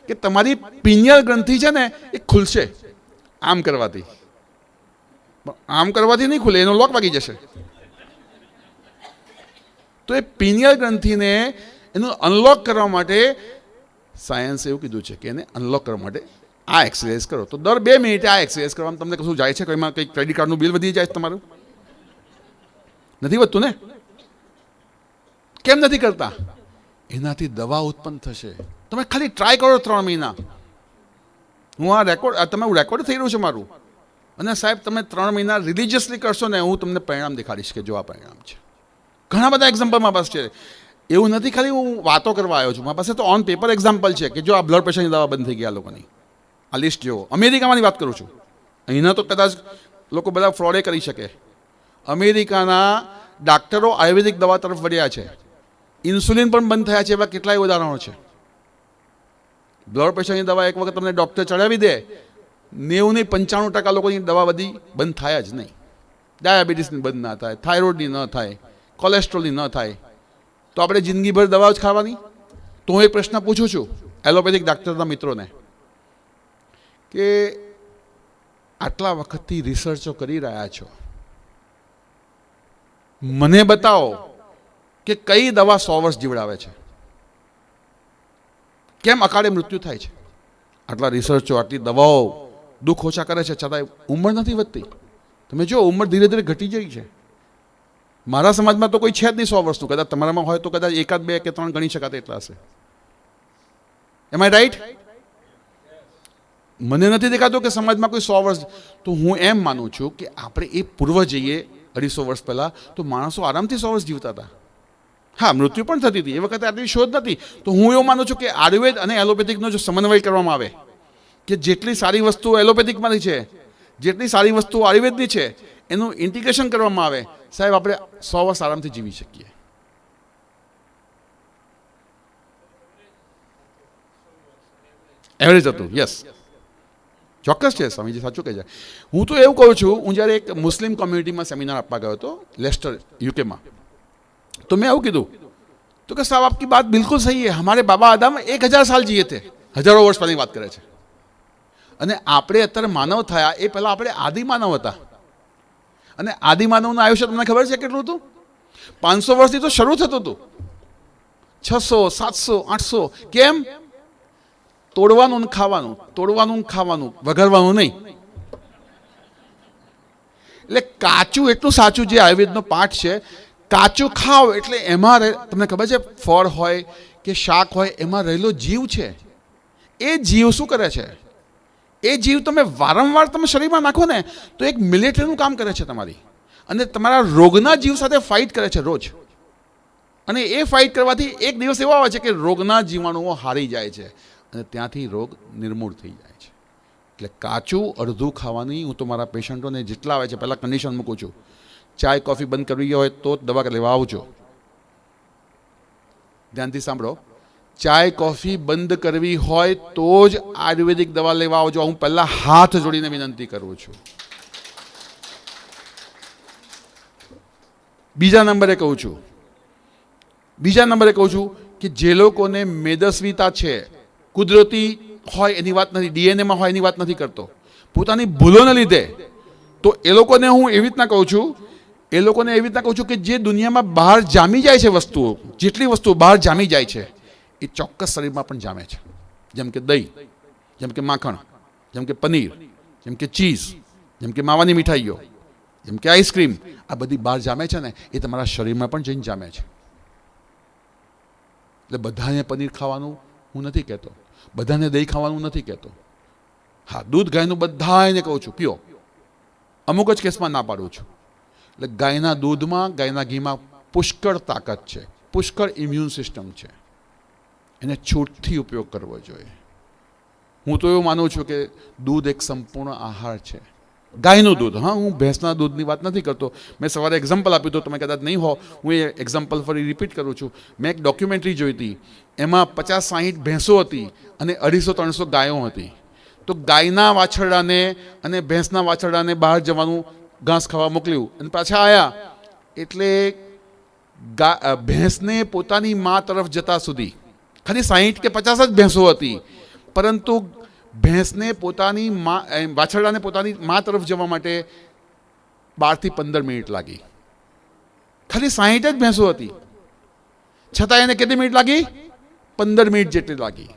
કે તમારી પિનિયલ ગ્રંથિ છે ને એ ખુલશે. આમ કરવાથી નહીં ખુલે, એનો લોક વાગી જશે. તો એ પિનિયલ ગ્રંથિને એનું અનલોક કરવા માટે સાયન્સે એવું કીધું છે કે એને અનલોક કરવા માટે આ એક્સરસાઇઝ કરો. તો દર 2 મિનિટે આ એક્સરસાઇઝ કરવામાં તમને કશું જાય છે? કોઈમાં કંઈક ક્રેડિટ કાર્ડનું બિલ વધી જાય છે તમારું? નથી વધતું ને? કેમ નથી કરતા? એનાથી દવા ઉત્પન્ન થશે. તમે ખાલી ટ્રાય કરો 3 મહિના. હું આ રેકોર્ડ થઈ રહ્યું છે મારું. અને સાહેબ તમે 3 મહિના રિલિજિયસલી કરશો ને, હું તમને પરિણામ દેખાડીશ કે જો આ પરિણામ છે. ઘણા બધા એક્ઝામ્પલ મારી પાસે છે. એવું નથી ખાલી હું વાતો કરવા આવ્યો છું, મારી પાસે તો ઓન પેપર એક્ઝામ્પલ છે કે જો આ બ્લડ પ્રેશરની દવા બંધ થઈ ગયા લોકોની. આ લિસ્ટ જેવો અમેરિકામાંની વાત કરું છું. અહીંના તો કદાચ લોકો બધા ફ્રોડે કરી શકે. અમેરિકાના ડાક્ટરો આયુર્વેદિક દવા તરફ વળ્યા છે. ઇન્સ્યુલિન પણ બંધ થયા છે. એવા કેટલાય ઉદાહરણો છે. બ્લડ પ્રેશરની દવા એક વખત તમને ડૉક્ટર ચડાવી દે, 90-95% લોકોની દવા બધી બંધ થાય જ નહીં. ડાયાબિટીસની બંધ ના થાય, થાઇરોઇડની ન થાય, કોલેસ્ટ્રોલની ન થાય, તો આપણે જિંદગીભર દવા જ ખાવાની? તો હું એક પ્રશ્ન પૂછું છું એલોપેથિક ડાક્ટરના મિત્રોને કે આટલા વખતથી રિસર્ચો કરી રહ્યા છો, મને બતાવો કે કઈ દવા 100 વર્ષ જીવડાવે છે? કેમ અકાળે મૃત્યુ થાય છે? આટલા રિસર્ચો, આટલી દવાઓ દુઃખ ઓછા કરે છે, છતાંય ઉંમર નથી વધતી. તમે જો ઉંમર ધીરે ધીરે ઘટી જાય છે. મારા સમાજમાં તો કોઈ છે જ નહીં 100 વર્ષનું. કદાચ તમારામાં હોય તો કદાચ 1, 2 કે 3 ગણી શકાતા એટલા હશે. એમ આઈ રાઈટ? મને નથી દેખાતું કે સમાજમાં કોઈ 100 વર્ષ. તો હું એમ માનું છું કે આપણે એ પૂર્વ જઈએ 250 વર્ષ પહેલાં, તો માણસો આરામથી 100 વર્ષ જીવતા હતા. હા, મૃત્યુ પણ થતી હતી. એ વખતે આટલી શોધ નથી. તો હું એવું માનું છું કે આયુર્વેદ અને એલોપેથિકનો જો સમન્વય કરવામાં આવે, કે જેટલી સારી વસ્તુઓ એલોપેથિકમાંથી છે, જેટલી સારી વસ્તુઓ આયુર્વેદની છે, એનું ઇન્ટિગ્રેશન કરવામાં આવે, સાહેબ આપણે 100 વર્ષ આરામથી જીવી શકીએ. એવરેજ હતું, યસ, ચોક્કસ છે. સ્વામીજી સાચું કહે છે. હું તો એવું કહું છું, હું જ્યારે એક મુસ્લિમ કોમ્યુનિટીમાં સેમિનાર આપવા ગયો હતો લેસ્ટર, યુકેમાં, तो मैं એવું કીધું તો કે સાहब आपकी बात बिल्कुल सही है. हमारे बाबा आदम 1000 साल जिए थे. હજારો વર્ષ પહેલાની વાત કરે છે. અને આપણે અત્યારે માનવ થયા એ પહેલાં આપણે આદિમાનવ હતા. અને આદિમાનવનું આયુષ્ય તમને ખબર છે કેટલું હતું? 500 વર્ષથી તો શરૂ થતું હતું. 600, 700, 800. કેમ? તોડવાનું ને ખાવાનું, તોડવાનું ને ખાવાનું, વઘારવાનું નહીં. એટલે કાચું એટલું સાચું જે આયુર્વેદનો પાઠ છે, કાચું ખાઓ એટલે એમાં તમને ખબર છે ફળ હોય કે શાક હોય એમાં રહેલો જીવ છે. એ જીવ શું કરે છે? એ જીવ તમે વારંવાર તમે શરીરમાં નાખો ને તો એક મિલિટરીનું કામ કરે છે તમારી, અને તમારા રોગના જીવ સાથે ફાઇટ કરે છે રોજ. અને એ ફાઇટ કરવાથી એક દિવસ એવો આવે છે કે રોગના જીવાણુઓ હારી જાય છે અને ત્યાંથી રોગ નિર્મૂળ થઈ જાય છે. એટલે કાચું અડધું ખાવાની હું તો મારા પેશન્ટોને જેટલા આવે છે પહેલાં કન્ડિશન મૂકું છું. ચાય કોફી બંધ કરવી હોય તો જ દવા લેવા આવજો. ધ્યાનથી સાંભળો, ચાય કોફી બંધ કરવી હોય તો જ આયુર્વેદિક દવા લેવા આવજો. હું પહેલાં હાથ જોડીને વિનંતી કરું છું. બીજા નંબરે કહું છું કે જે લોકોને મેદસ્વીતા છે, કુદરતી હોય એની વાત નથી, ડીએનએમાં હોય એની વાત નથી કરતો, પોતાની ભૂલોને લીધે, તો એ લોકોને હું એવી રીતના કહું છું કે જે દુનિયામાં બહાર જામી જાય છે વસ્તુઓ, જેટલી વસ્તુઓ બહાર જામી જાય છે એ ચોક્કસ શરીરમાં પણ જામે છે. જેમ કે દહીં, જેમ કે માખણ, જેમ કે પનીર, જેમ કે ચીઝ, જેમ કે માવાની મીઠાઈઓ, જેમ કે આઈસ્ક્રીમ, આ બધી બહાર જામે છે ને એ તમારા શરીરમાં પણ જઈને જામે છે. એટલે બધાને પનીર ખાવાનું હું નથી કહેતો, બધાને દહીં ખાવાનું નથી કહેતો. હા, દૂધ ગાયનું બધાને કહું છું પીઓ. અમુક જ કેસમાં ના પાડું છું. એટલે ગાયના દૂધમાં, ગાયના ઘીમાં પુષ્કળ તાકાત છે, પુષ્કળ ઇમ્યુન સિસ્ટમ છે. એને છૂટથી ઉપયોગ કરવો જોઈએ. હું તો એવું માનું છું કે દૂધ એક સંપૂર્ણ આહાર છે. ગાયનું દૂધ, હા, હું ભેંસના દૂધની વાત નથી કરતો. મેં સવારે એક્ઝામ્પલ આપ્યું તો તમે કદાચ નહીં હો, હું એ એક્ઝામ્પલ ફરી રિપીટ કરું છું. મેં એક ડોક્યુમેન્ટરી જોઈ હતી, એમાં 50-60 ભેંસો હતી અને 250-300 ગાયો હતી. તો ગાયના વાછરડાને અને ભેંસના વાછરડાને બહાર જવાનું ઘાસ ખાવા મોકલ્યું અને પાછા આવ્યા એટલે ભેંસને પોતાની મા તરફ જતા સુધી ખાલી 60 કે 50 જ ભેંસો હતી, પરંતુ ભેંસને પોતાની મા, વાછરડાને પોતાની મા તરફ જવા માટે 12 થી 15 મિનિટ લાગી. ખાલી 60 જ ભેંસો હતી, છતાં એને કેટલી મિનિટ લાગી? 15 મિનિટ જેટલી લાગી.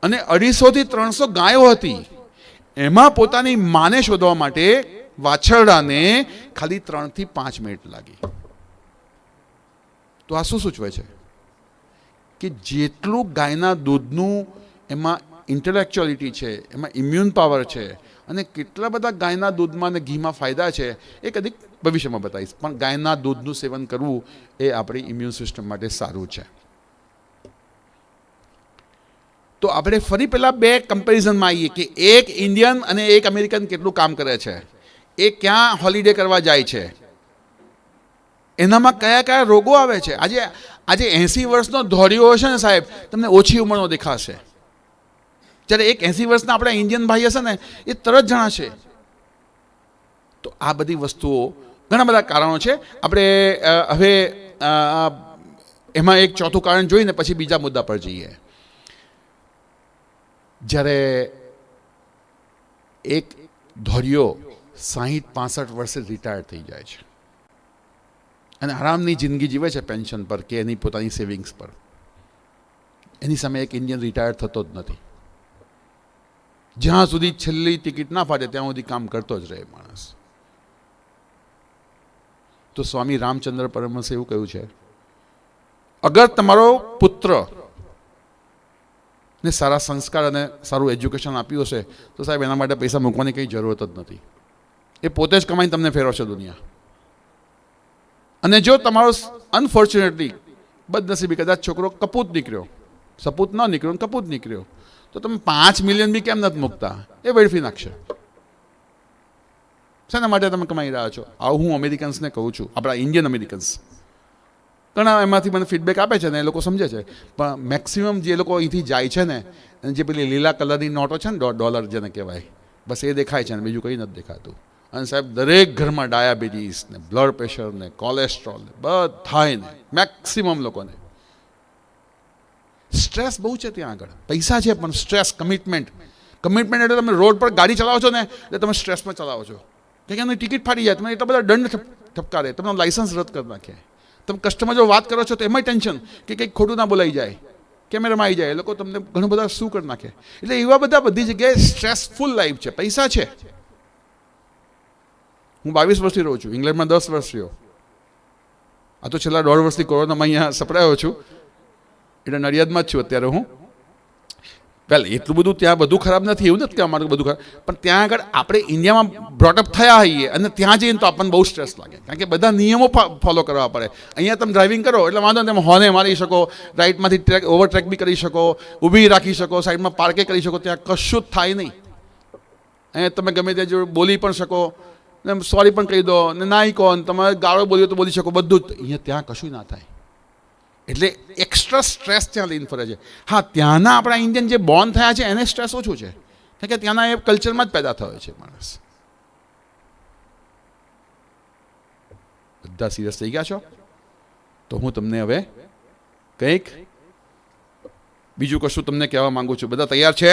અને 250 થી 300 ગાયો હતી, એમાં પોતાની માને શોધવા માટે વાછરડાને ખાલી 3 થી 5 મિનિટ લાગી. તો આ શું સૂચવે છે કે જેટલું ગાયના દૂધનું એમાં ઇન્ટેલેક્ચ્યુઅલિટી છે, એમાં ઇમ્યુન પાવર છે, અને કેટલા બધા ગાયના દૂધમાં અને ઘીમાં ફાયદા છે એ કદી ભવિષ્યમાં બતાવીશ. પણ ગાયના દૂધનું સેવન કરવું એ આપણી ઇમ્યુન સિસ્ટમ માટે સારું છે. તો આપણે ફરી પેલા બે કમ્પેરિઝનમાં આવીએ કે એક ઇન્ડિયન અને એક અમેરિકન કેટલું કામ કરે છે, એ ક્યાં હોલિડે કરવા જાય છે, એનામાં કયા કયા રોગો આવે છે. આજે 80 વર્ષનો ધોળિયો હશે ને સાહેબ, તમને ઓછી ઉંમરનો દેખાશે. જ્યારે એક 80 વર્ષના આપણા ઇન્ડિયન ભાઈ હશે ને, એ તરત જણાશે. તો આ બધી વસ્તુઓ ઘણા બધા કારણો છે. આપણે હવે એમાં એક ચોથું કારણ જોઈને પછી બીજા મુદ્દા પર જઈએ. જ્યારે એક ધોળિયો 60-65 વર્ષે રિટાયર થઈ જાય છે અને આરામની જિંદગી જીવે છે પેન્શન પર કે એની પોતાની સેવિંગ્સ પર, એની સામે એક ઇન્ડિયન રિટાયર થતો જ નથી. જ્યાં સુધી છેલ્લી ટિકિટ ના ફાટે ત્યાં સુધી કામ કરતો જ રહે માણસ. તો સ્વામી રામચંદ્ર પરમહંસે એવું કહ્યું છે, અગર તમારો પુત્ર ને સારા સંસ્કાર અને સારું એજ્યુકેશન આપ્યું હશે તો સાહેબ એના માટે પૈસા મૂકવાની કંઈ જરૂરત જ નથી. એ પોતે જ કમાઈને તમને ફેરવશે દુનિયા. અને જો તમારો અનફોર્ચ્યુનેટલી બદનસીબી કદાચ છોકરો કપૂત નીકળ્યો, સપૂત ન નીકળ્યો ને કપૂત નીકળ્યો, તો તમે 5 મિલિયન બી કેમ નથી મૂકતા? એ વેડફી નાખશે. શેના માટે તમે કમાઈ રહ્યા છો? આવું હું અમેરિકન્સને કહું છું, આપણા ઇન્ડિયન અમેરિકન્સ. ઘણા એમાંથી મને ફીડબેક આપે છે ને, એ લોકો સમજે છે. પણ મેક્સિમમ જે લોકો અહીંથી જાય છે ને, જે પેલી લીલા કલરની નોટો છે ને, ડોલર જેને કહેવાય, બસ એ દેખાય છે ને, બીજું કંઈ નથી દેખાતું. અને સાહેબ દરેક ઘરમાં ડાયાબિટીસ ને, બ્લડ પ્રેશર ને, કોલેસ્ટ્રોલ ને બધાય ને, મેક્સિમમ લોકોને સ્ટ્રેસ બહુ છે ત્યાં આગળ. પૈસા છે પણ સ્ટ્રેસ, કમિટમેન્ટ એટલે તમે રોડ પર ગાડી ચલાવો છો ને એટલે તમે સ્ટ્રેસમાં ચલાવો છો કે એની ટિકિટ ફાટી જાય, તમે એટલા બધા દંડ ઠપકારે, તમારું લાયસન્સ રદ કરી નાખે. તમે કસ્ટમર જો વાત કરો છો તો એમાંય ટેન્શન કે કંઈક ખોટું ના બોલાઈ જાય, કેમેરામાં આવી જાય, એ લોકો તમને ઘણું બધા શું કરી નાખે. એટલે એવા બધા બધી જગ્યાએ સ્ટ્રેસફુલ લાઈફ છે. પૈસા છે. હું 22 વર્ષથી રહું છું, ઇંગ્લેન્ડમાં 10 વર્ષ રહ્યો. આ તો છેલ્લા 1.5 વર્ષથી કોરોનામાં અહીંયા સપડાયો છું, એટલે નડિયાદમાં જ છું અત્યારે હું. પહેલાં એટલું બધું ત્યાં બધું ખરાબ નથી, એવું નથી કે અમારું બધું ખરાબ, પણ ત્યાં આગળ આપણે ઇન્ડિયામાં બ્રોટઅપ થયા હોઈએ અને ત્યાં જઈને તો આપણને બહુ સ્ટ્રેસ લાગે, કારણ કે બધા નિયમો ફોલો કરવા પડે. અહીંયા તમે ડ્રાઇવિંગ કરો એટલે વાંધો નહીં, તમે હોર્ને મારી શકો, રાઇટમાંથી ઓવરટેક બી કરી શકો, ઊભી રાખી શકો, સાઈડમાં પાર્કે કરી શકો, ત્યાં કશું જ થાય નહીં. અહીંયા તમે ગમે ત્યાં જો બોલી પણ શકો, સોરી પણ કહી દો ને, ના કહો ને તમારે ગાળો બોલ્યો તો બોલી શકો, બધું જ. અહીંયા ત્યાં કશું ના થાય. એટલે એક્સ્ટ્રા સ્ટ્રેસ ત્યાં લઈને ફરે છે. હા, ત્યાંના આપણા ઇન્ડિયન જે બોર્ન થયા છે એને સ્ટ્રેસ ઓછું છે, કારણ કે ત્યાંના એ કલ્ચરમાં જ પેદા થયો છે માણસ. બધા સિરિયસ થઈ ગયા છો? તો હું તમને હવે કંઈક બીજું કશું તમને કહેવા માંગુ છું. બધા તૈયાર છે?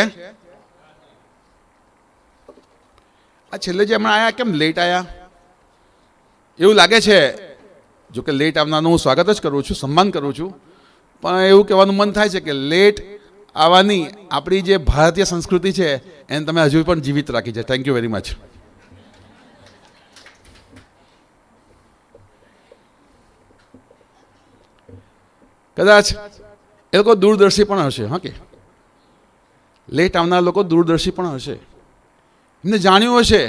આ છેલ્લે જે હમણાં આવ્યા, કેમ લેટ આવ્યા એવું લાગે છે? જો કે લેટ આવનારનું હું સ્વાગત જ કરું છું, સન્માન કરું છું, પણ એવું કહેવાનું મન થાય છે કે લેટ આવવાની આપણી જે ભારતીય સંસ્કૃતિ છે એને તમે હજુ પણ જીવિત રાખી છે. Thank you very much. કદાચ એ લોકો દૂરદર્શી પણ હશે. હા, કે લેટ આવનાર લોકો દૂરદર્શી પણ હશે. એમને જાણ્યું હશે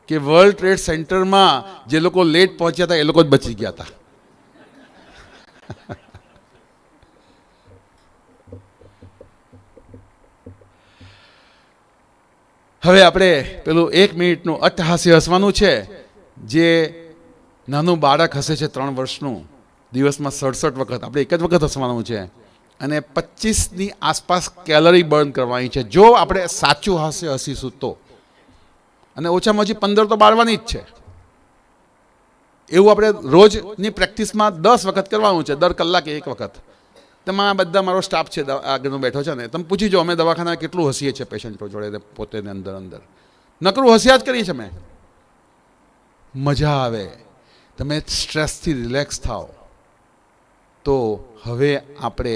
કે વર્લ્ડ ટ્રેડ સેન્ટરમાં જે લોકો લેટ પહોંચ્યા હતા એ લોકો જ બચી ગયા હતા. હવે આપણે પેલું 1 મિનિટનું અટ્ટહાસ્ય હસવાનું છે. જે નાનું બાળક હસે છે 3 વર્ષનું, દિવસમાં 67 વખત, આપણે એક જ વખત હસવાનું છે અને 25ની આસપાસ કેલરી બર્ન કરવાની છે જો આપણે સાચું હાસ્ય હસીશું તો. અને ઓછામાં ઓછી 15 તો બાળવાની જ છે. એવું આપણે રોજની પ્રેક્ટિસમાં 10 વખત કરવાનું છે, દર કલાકે 1 વખત. તેમાં બધા મારો સ્ટાફ છે આગળનો બેઠો છે ને, તમે પૂછી જો અમે દવાખાના કેટલું હસીએ છીએ પેશન્ટો જોડે, પોતે અંદર નકરું હસ્યા જ કરીએ છીએ અમે. મજા આવે, તમે સ્ટ્રેસથી રિલેક્સ થાઓ. તો હવે આપણે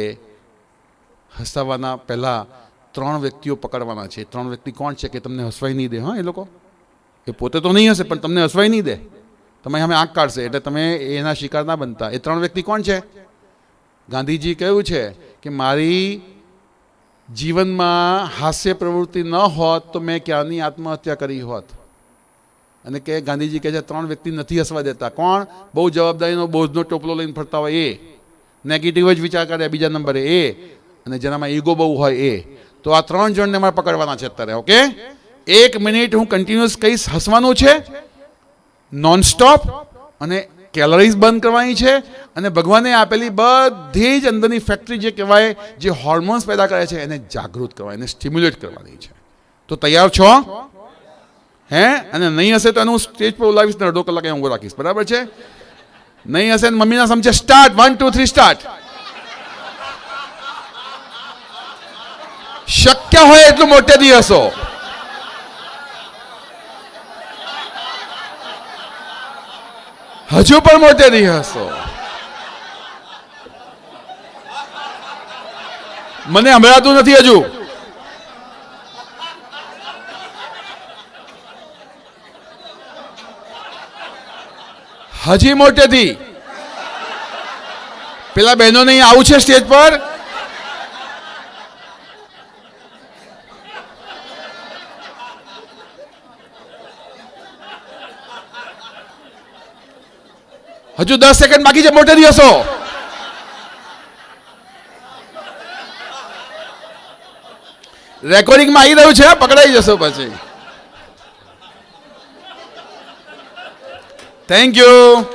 હસાવવાના પહેલાં 3 વ્યક્તિઓ પકડવાના છે. 3 વ્યક્તિ કોણ છે કે તમને હસવાઈ નહીં દે. હા, એ લોકો એ પોતે તો નહીં હશે પણ તમને હસવાઈ નહીં દે. તમે અમે આંખ કાઢશે એટલે તમે એના શિકાર ના બનતા. એ 3 વ્યક્તિ કોણ છે? ગાંધીજી કહ્યું છે કે મારી જીવનમાં હાસ્ય પ્રવૃત્તિ ન હોત તો મેં ક્યારની આત્મહત્યા કરી હોત. અને કે ગાંધીજી કહે છે 3 વ્યક્તિ નથી હસવા દેતા. કોણ? બહુ જવાબદારીનો બોજનો ટોપલો લઈને ફરતા હોય એ, નેગેટિવ જ વિચાર કરે બીજા નંબરે એ, અને જેનામાં ઈગો બહુ હોય એ. તો આ 3 જણને મારે પકડવાના છે અત્યારે. ઓકે, 1 મિનિટ હું કન્ટિન્યુઅસ કહીશ, હસવાનું છે નોનસ્ટોપ, અને કેલરીઝ બંધ કરવાની છે, અને ભગવાને આપેલી બધી જ અંદરની ફેક્ટરી જે કહેવાય, જે હોર્મોન્સ પેદા કરે છે, એને જાગૃત કરવાની, એને સ્ટિમ્યુલેટ કરવાની છે. તો તૈયાર છો? હે? અને નહીં હશે તો એનું સ્ટેજ પર બોલાવીશ ને 1.5 કલાક ઊંઘો રાખીશ. બરાબર છે? નહીં હશે ને મમ્મીના સમજે સ્ટાર્ટ. 1 2 3 સ્ટાર્ટ. શક્ય હોય એટલું મોટેથી હસો. હજુ પણ મોટેથી હસો. મને સંભળાતું નથી હજુ. હજી મોટેથી. પેલા બહેનો નહીં આવું છે સ્ટેજ પર? હજુ 10 સેકન્ડ બાકી છે. મોટેથી હસો. રેકોર્ડિંગમાં આવી રહ્યું છે, પકડાઈ જશો પછી. Thank you.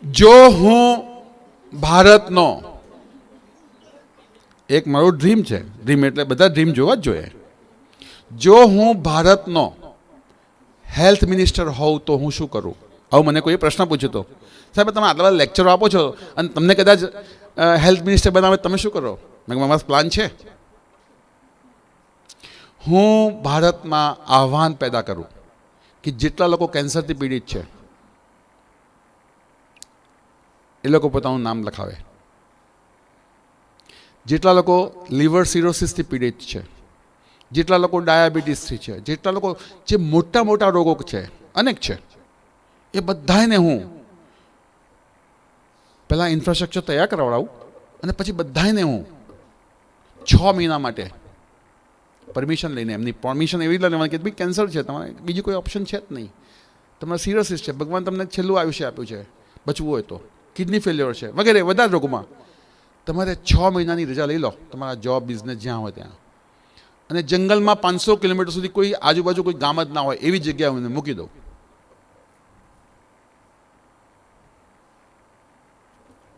જો હું ભારતનો, એક મારું ડ્રીમ છે, ડ્રીમ એટલે બધા ડ્રીમ જોવા જ જોઈએ. જો હું ભારતનો હેલ્થ મિનિસ્ટર હોઉં તો હું શું કરું? આવું મને કોઈ પ્રશ્ન પૂછ્યો તો, સાહેબ તમે આટલા બધા લેક્ચરો આપો છો અને તમને કદાચ હેલ્થ મિનિસ્ટર બનાવે, તમે શું કરો? મેં મારા પ્લાન છે. હું ભારતમાં આહ્વાન પેદા કરું કે જેટલા લોકો કેન્સરથી પીડિત છે એ લોકો પોતાનું નામ લખાવે. જેટલા લોકો લીવર સિરોસિસથી પીડિત છે, જેટલા લોકો ડાયાબિટીસથી છે, જેટલા લોકો જે મોટા મોટા રોગો છે, અનેક છે, એ બધાને હું પહેલાં ઇન્ફ્રાસ્ટ્રક્ચર તૈયાર કરાવડાવું અને પછી બધાને હું 6 મહિના માટે પરમિશન લઈને, એમની પરમિશન એવી લેવાની કે ભાઈ કેન્સર છે, તમારે બીજું કોઈ ઓપ્શન છે જ નહીં, તમારે સિરોસિસ છે, ભગવાન તમને છેલ્લું આયુષ્ય આપ્યું છે, બચવું હોય તો, કિડની ફેલ્યોર છે વગેરે બધા રોગોમાં તમારે 6 મહિનાની રજા લઈ લો, તમારા જોબ બિઝનેસ જ્યાં હોય ત્યાં, અને જંગલમાં 500 કિલોમીટર સુધી કોઈ આજુબાજુ કોઈ ગામ જ ના હોય એવી જગ્યાએ હું મૂકી દઉં.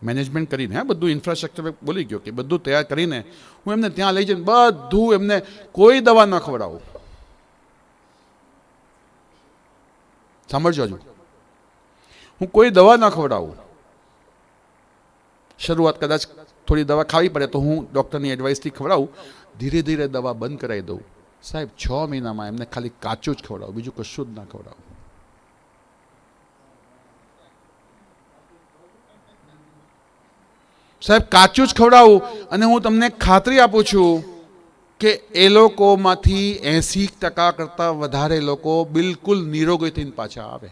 મેનેજમેન્ટ કરીને, હા, બધું ઇન્ફ્રાસ્ટ્રક્ચર બોલી ગયો કે બધું તૈયાર કરીને હું એમને ત્યાં લઈ જઈને બધું એમને કોઈ દવા ન ખવડાવું. સાંભળજો, હજુ હું કોઈ દવા ન ખવડાવું. શરૂઆત કદાચ થોડી દવા ખાવી પડે તો હું ડૉક્ટરની એડવાઇસથી ખવડાવું, ધીરે ધીરે દવા બંધ કરાવી દઉં. સાહેબ 6 મહિનામાં એમને ખાલી કાચું જ ખવડાવું, બીજું કશું જ ના ખવડાવું. સાહેબ કાચું જ ખવડાવું, અને હું તમને ખાતરી આપું છું કે એ લોકોમાંથી 80% કરતાં વધારે લોકો બિલકુલ નિરોગી થઈને પાછા આવે.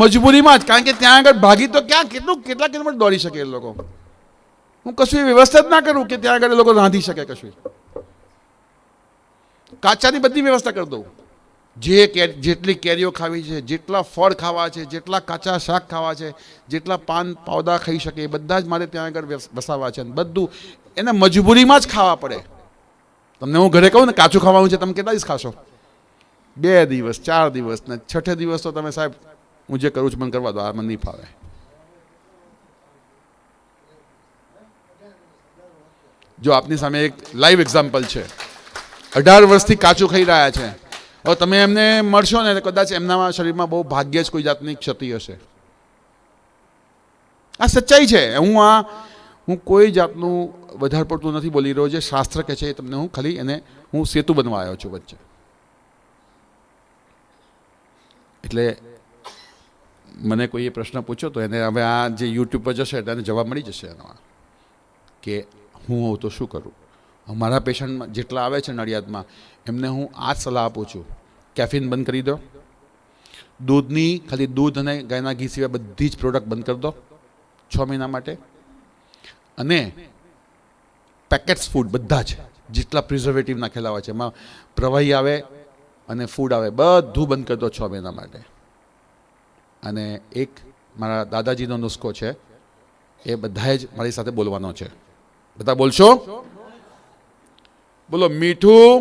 મજબૂરીમાં જ, કારણ કે ત્યાં આગળ ભાગી તો ક્યાં કેટલા કિલોમીટર દોડી શકે એ લોકો. હું કશું વ્યવસ્થા જ ના કરું કે ત્યાં આગળ એ લોકો રાંધી શકે કશું. કાચાની બધી વ્યવસ્થા કરી દઉં. જેટલી કેરીઓ ખાવી છે, જેટલા ફળ ખાવા છે, જેટલા કાચા શાક ખાવા છે, જેટલા પાન પાવડા ખાઈ શકે એ બધા જ મારે ત્યાં આગળ વસાવવા છે. બધું એને મજબૂરીમાં જ ખાવા પડે. તમને હું ઘરે કહું ને કાચું ખાવાનું છે, તમે કેટલા દિવસ ખાશો? 2 દિવસ, 4 દિવસ, ને 6 દિવસ તો તમે સાહેબ હું જે કરું છું મને કરવા દો, આ મને નહીં ફાવે. જો આપની સામે એક લાઈવ એક્ઝામ્પલ છે, 18 વર્ષથી કાચું ખાઈ રહ્યા છે. હવે તમે એમને મળશો ને કદાચ એમના શરીરમાં બહુ ભાગ્યે જ કોઈ જાતની ક્ષતિ હશે. આ સચ્ચાઈ છે. હું કોઈ જાતનું વધારે પડતું નથી બોલી રહ્યો. જે શાસ્ત્ર કહે છે એ તમને હું ખાલી હું સેતુ બનવા આવ્યો છું વચ્ચે. એટલે મને કોઈએ પ્રશ્ન પૂછ્યો તો એને હવે આ જે યુટ્યુબ પર જશે એટલે એને જવાબ મળી જશે એનો, કે હું હોઉં તો શું કરું. મારા પેશન્ટ જેટલા આવે છે નડિયાદમાં એમને હું આ જ સલાહ આપું છું, કેફીન બંધ કરી દો, દૂધની ખાલી દૂધ અને ગાયના ઘી સિવાય બધી જ પ્રોડક્ટ બંધ કરી દો 6 મહિના માટે, અને પેકેટ્સ ફૂડ બધા જ જેટલા પ્રિઝર્વેટિવ નાખેલા હોય છે એમાં પ્રવાહી આવે અને ફૂડ આવે બધું બંધ કરી દો 6 મહિના માટે. અને એક મારા દાદાજીનો નુસ્ખો છે, એ બધાએ જ મારી સાથે બોલવાનો છે. બધા બોલશો? બોલો. મીઠું,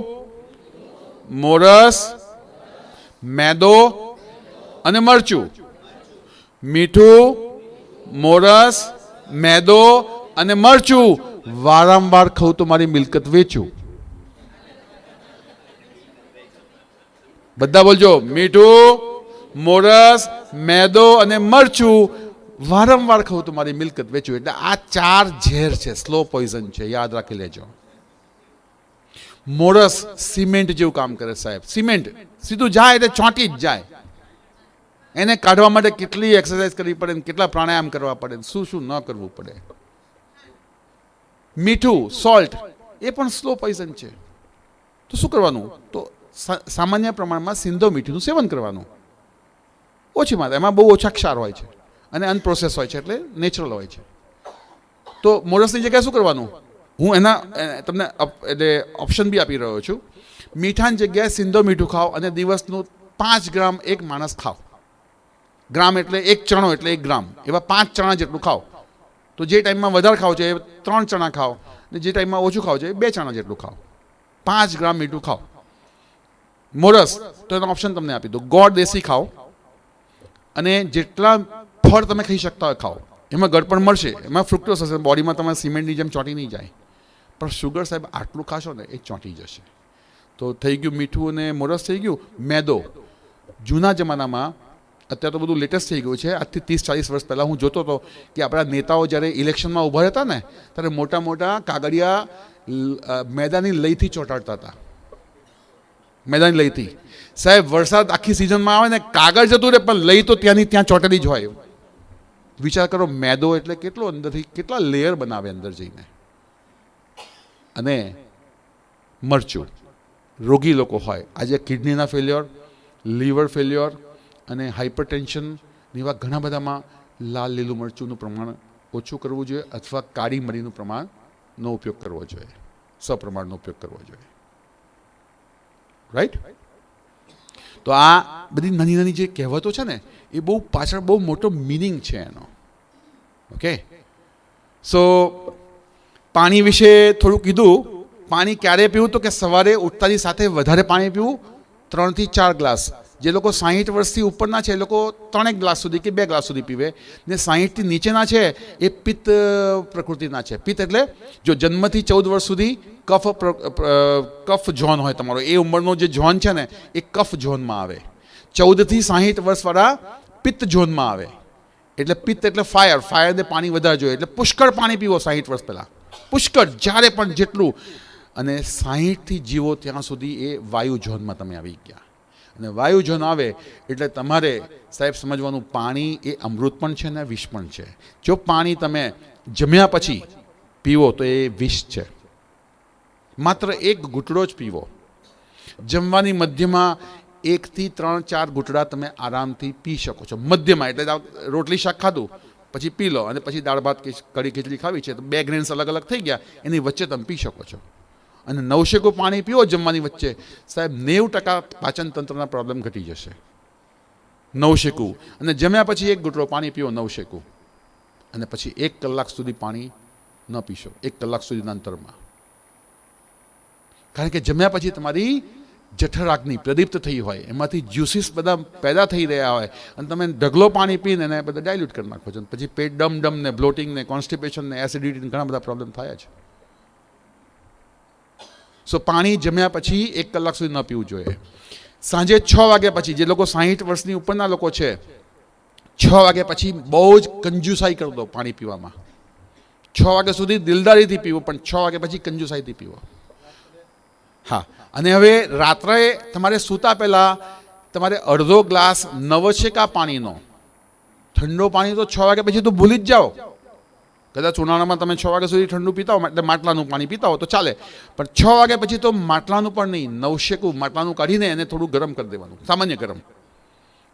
મોરસ, મેદો અને મરચું. મીઠું, મોરસ, મેદો અને મરચું વારંવાર ખાઉં તો મારી મિલકત વેચું. બધા બોલજો. મીઠું, મોરસ, મેદો અને મરચું વારંવાર ખાઉં તો મારી મિલકત વેચું. એટલે આ 4 ઝેર છે, સ્લો પોઈઝન છે, યાદ રાખી લેજો. મોરસ સિમેન્ટ જેવું કામ કરે સાહેબ. સિમેન્ટ સીધું જાય એટલે ચોંટી જ જાય. એને કાઢવા માટે કેટલી એક્સરસાઇઝ કરવી પડે, કેટલા પ્રાણાયામ કરવા પડે, શું શું ન કરવું પડે. મીઠું, સોલ્ટ, એ પણ સ્લો પોઈઝન છે. તો શું કરવાનું? તો સામાન્ય પ્રમાણમાં સિંધો મીઠુંનું સેવન કરવાનું, ઓછી માત્રા. એમાં બહુ ઓછા ક્ષાર હોય છે અને અનપ્રોસેસ હોય છે, એટલે નેચરલ હોય છે. તો મોરસની જગ્યાએ શું કરવાનું? હું એના તમને એટલે ઓપ્શન બી આપી રહ્યો છું. મીઠાની જગ્યાએ સિંધો મીઠું ખાઓ અને દિવસનું 5 ગ્રામ એક માણસ ખાઓ. ગ્રામ એટલે 1 ચણો એટલે 1 ગ્રામ, એવા 5 ચણા જેટલું ખાઓ. તો જે ટાઈમમાં વધારે ખાઓ છો એ 3 ચણા ખાઓ, અને જે ટાઈમમાં ઓછું ખાઓ છો એ 2 ચણા જેટલું ખાઓ. 5 ગ્રામ મીઠું ખાઓ. મોરસ તો એનો ઓપ્શન તમને આપી દો. ગોળ દેશી ખાઓ, અને જેટલા ફળ તમે ખાઈ શકતા હોય ખાઓ. એમાં ગળપણ મળશે, એમાં ફ્રુક્ટોસ હશે, બોડીમાં તમારે સિમેન્ટની જેમ ચોંટી નહીં જાય. પણ શુગર સાહેબ આટલું ખાશો ને એ ચોંટી જશે. તો થઈ ગયું મીઠું અને મોરસ થઈ ગયું. મેદો જૂના જમાનામાં, અત્યારે તો બધું લેટેસ્ટ થઈ ગયું છે, આજથી 30-40 વર્ષ પહેલાં હું જોતો હતો કે આપણા નેતાઓ જ્યારે ઇલેક્શનમાં ઊભા રહેતા ને ત્યારે મોટા મોટા કાગળિયા મેદાની લઈથી ચોંટાડતા હતા. મેદાની લઈથી સાહેબ વરસાદ આખી સિઝનમાં આવે ને કાગળ જતું રહે પણ લઈ તો ત્યાંની ત્યાં ચોંટેલી જ હોય. વિચાર કરો, મેદો એટલે કેટલો અંદરથી કેટલા લેયર બનાવે અંદર જઈને. અને મરચું, રોગી લોકો હોય, આજે કિડનીના ફેલ્યોર, લીવર ફેલ્યોર અને હાઇપરટેન્શન એવા ઘણા બધામાં લાલ લીલું મરચુંનું પ્રમાણ ઓછું કરવું જોઈએ, અથવા કાળી મરીનું પ્રમાણનો ઉપયોગ કરવો જોઈએ, સપ્રમાણનો ઉપયોગ કરવો જોઈએ. રાઈટ? તો આ બધી નાની નાની જે કહેવતો છે ને એ બહુ પાછળ બહુ મોટો મિનિંગ છે એનો. ઓકે, સો પાણી વિશે થોડું કીધું. પાણી ક્યારે પીવું? તો કે સવારે ઉઠતાની સાથે વધારે પાણી પીવું, 3 થી 4 ગ્લાસ. જે લોકો 60 વર્ષથી ઉપરના છે એ લોકો 3 ગ્લાસ સુધી કે 2 ગ્લાસ સુધી પીવે. ને 60 થી નીચેના છે એ પિત્ત પ્રકૃતિના છે. પિત્ત એટલે જો જન્મથી 14 વર્ષ સુધી કફ ઝોન હોય તમારો, એ ઉંમરનો જે ઝોન છે ને એ કફ ઝોનમાં આવે. 14 થી 60 વર્ષવાળા પિત્ત ઝોનમાં આવે. એટલે પિત્ત એટલે ફાયર, ફાયરને પાણી વધારે જોઈએ. એટલે પુષ્કળ પાણી પીવો 60 વર્ષ પહેલાં, પુષ્કળ, જ્યારે પણ જેટલું. અને 60 થી જીવો ત્યાં સુધી એ વાયુ ઝોનમાં તમે આવી ગયા. અને વાયુ ઝોન આવે એટલે તમારે સાહેબ સમજવાનું, પાણી એ અમૃત પણ છે ને વિષ પણ છે. જો પાણી તમે જમ્યા પછી પીવો તો એ વિષ છે. માત્ર 1 ઘૂંટડો જ પીવો. જમવાની મધ્યમાં 1 થી 3-4 ઘૂંટડા તમે આરામથી પી શકો છો. મધ્યમાં એટલે રોટલી શાક ખાધું પછી પી લો, અને પછી દાળ ભાત કે કઢી ખીચડી ખાવી છે તો 2 ગ્રેન્સ અલગ અલગ થઈ ગયા, એની વચ્ચે તમે પી શકો છો. અને નવશેકું પાણી પીવો જમવાની વચ્ચે, સાહેબ 90% પાચન તંત્રના પ્રોબ્લેમ ઘટી જશે. નવશેકું. અને જમ્યા પછી 1 ઘૂંટડો પાણી પીવો નવશેકું, અને પછી 1 કલાક સુધી પાણી ન પીશો, 1 કલાક સુધીના અંતરમાં. કારણ કે જમ્યા પછી તમારી જઠરાગ્નિ પ્રદીપ્ત થઈ હોય, એમાંથી જ્યુસીસ બધા પેદા થઈ રહ્યા હોય, અને તમે ઢગલો પાણી પીને એને બધા ડાયલ્યુટ કરી નાખો છો. પછી પેટ ડમ ને, બ્લોટિંગ ને, કોન્સ્ટિપેશન ને, એસિડિટી ને ઘણા બધા પ્રોબ્લેમ થયા છે. સો પાણી જમ્યા પછી 1 કલાક સુધી ન પીવું જોઈએ. સાંજે 6 વાગ્યા પછી, જે લોકો 60 વર્ષની ઉપરના લોકો છે, 6 વાગ્યા પછી બહુ જ કંજુસાઈ કરી દો પાણી પીવામાં. 6 વાગ્યા સુધી દિલદારીથી પીવો, પણ 6 વાગ્યા પછી કંજુસાઈથી પીવો. હા, અને હવે રાત્રે તમારે સૂતા પહેલાં તમારે અડધો ગ્લાસ નવશેકા પાણીનો, ઠંડો પાણી તો 6 વાગ્યા પછી તો ભૂલી જ જાઓ. કદાચ ઉનાળામાં તમે 6 વાગ્યા સુધી ઠંડુ પીતા હો, એટલે માટલાનું પાણી પીતા હો તો ચાલે, પણ 6 વાગ્યા પછી તો માટલાનું પણ નહીં, નવશેકું માટલાનું કાઢીને એને થોડું ગરમ કરી દેવાનું, સામાન્ય ગરમ.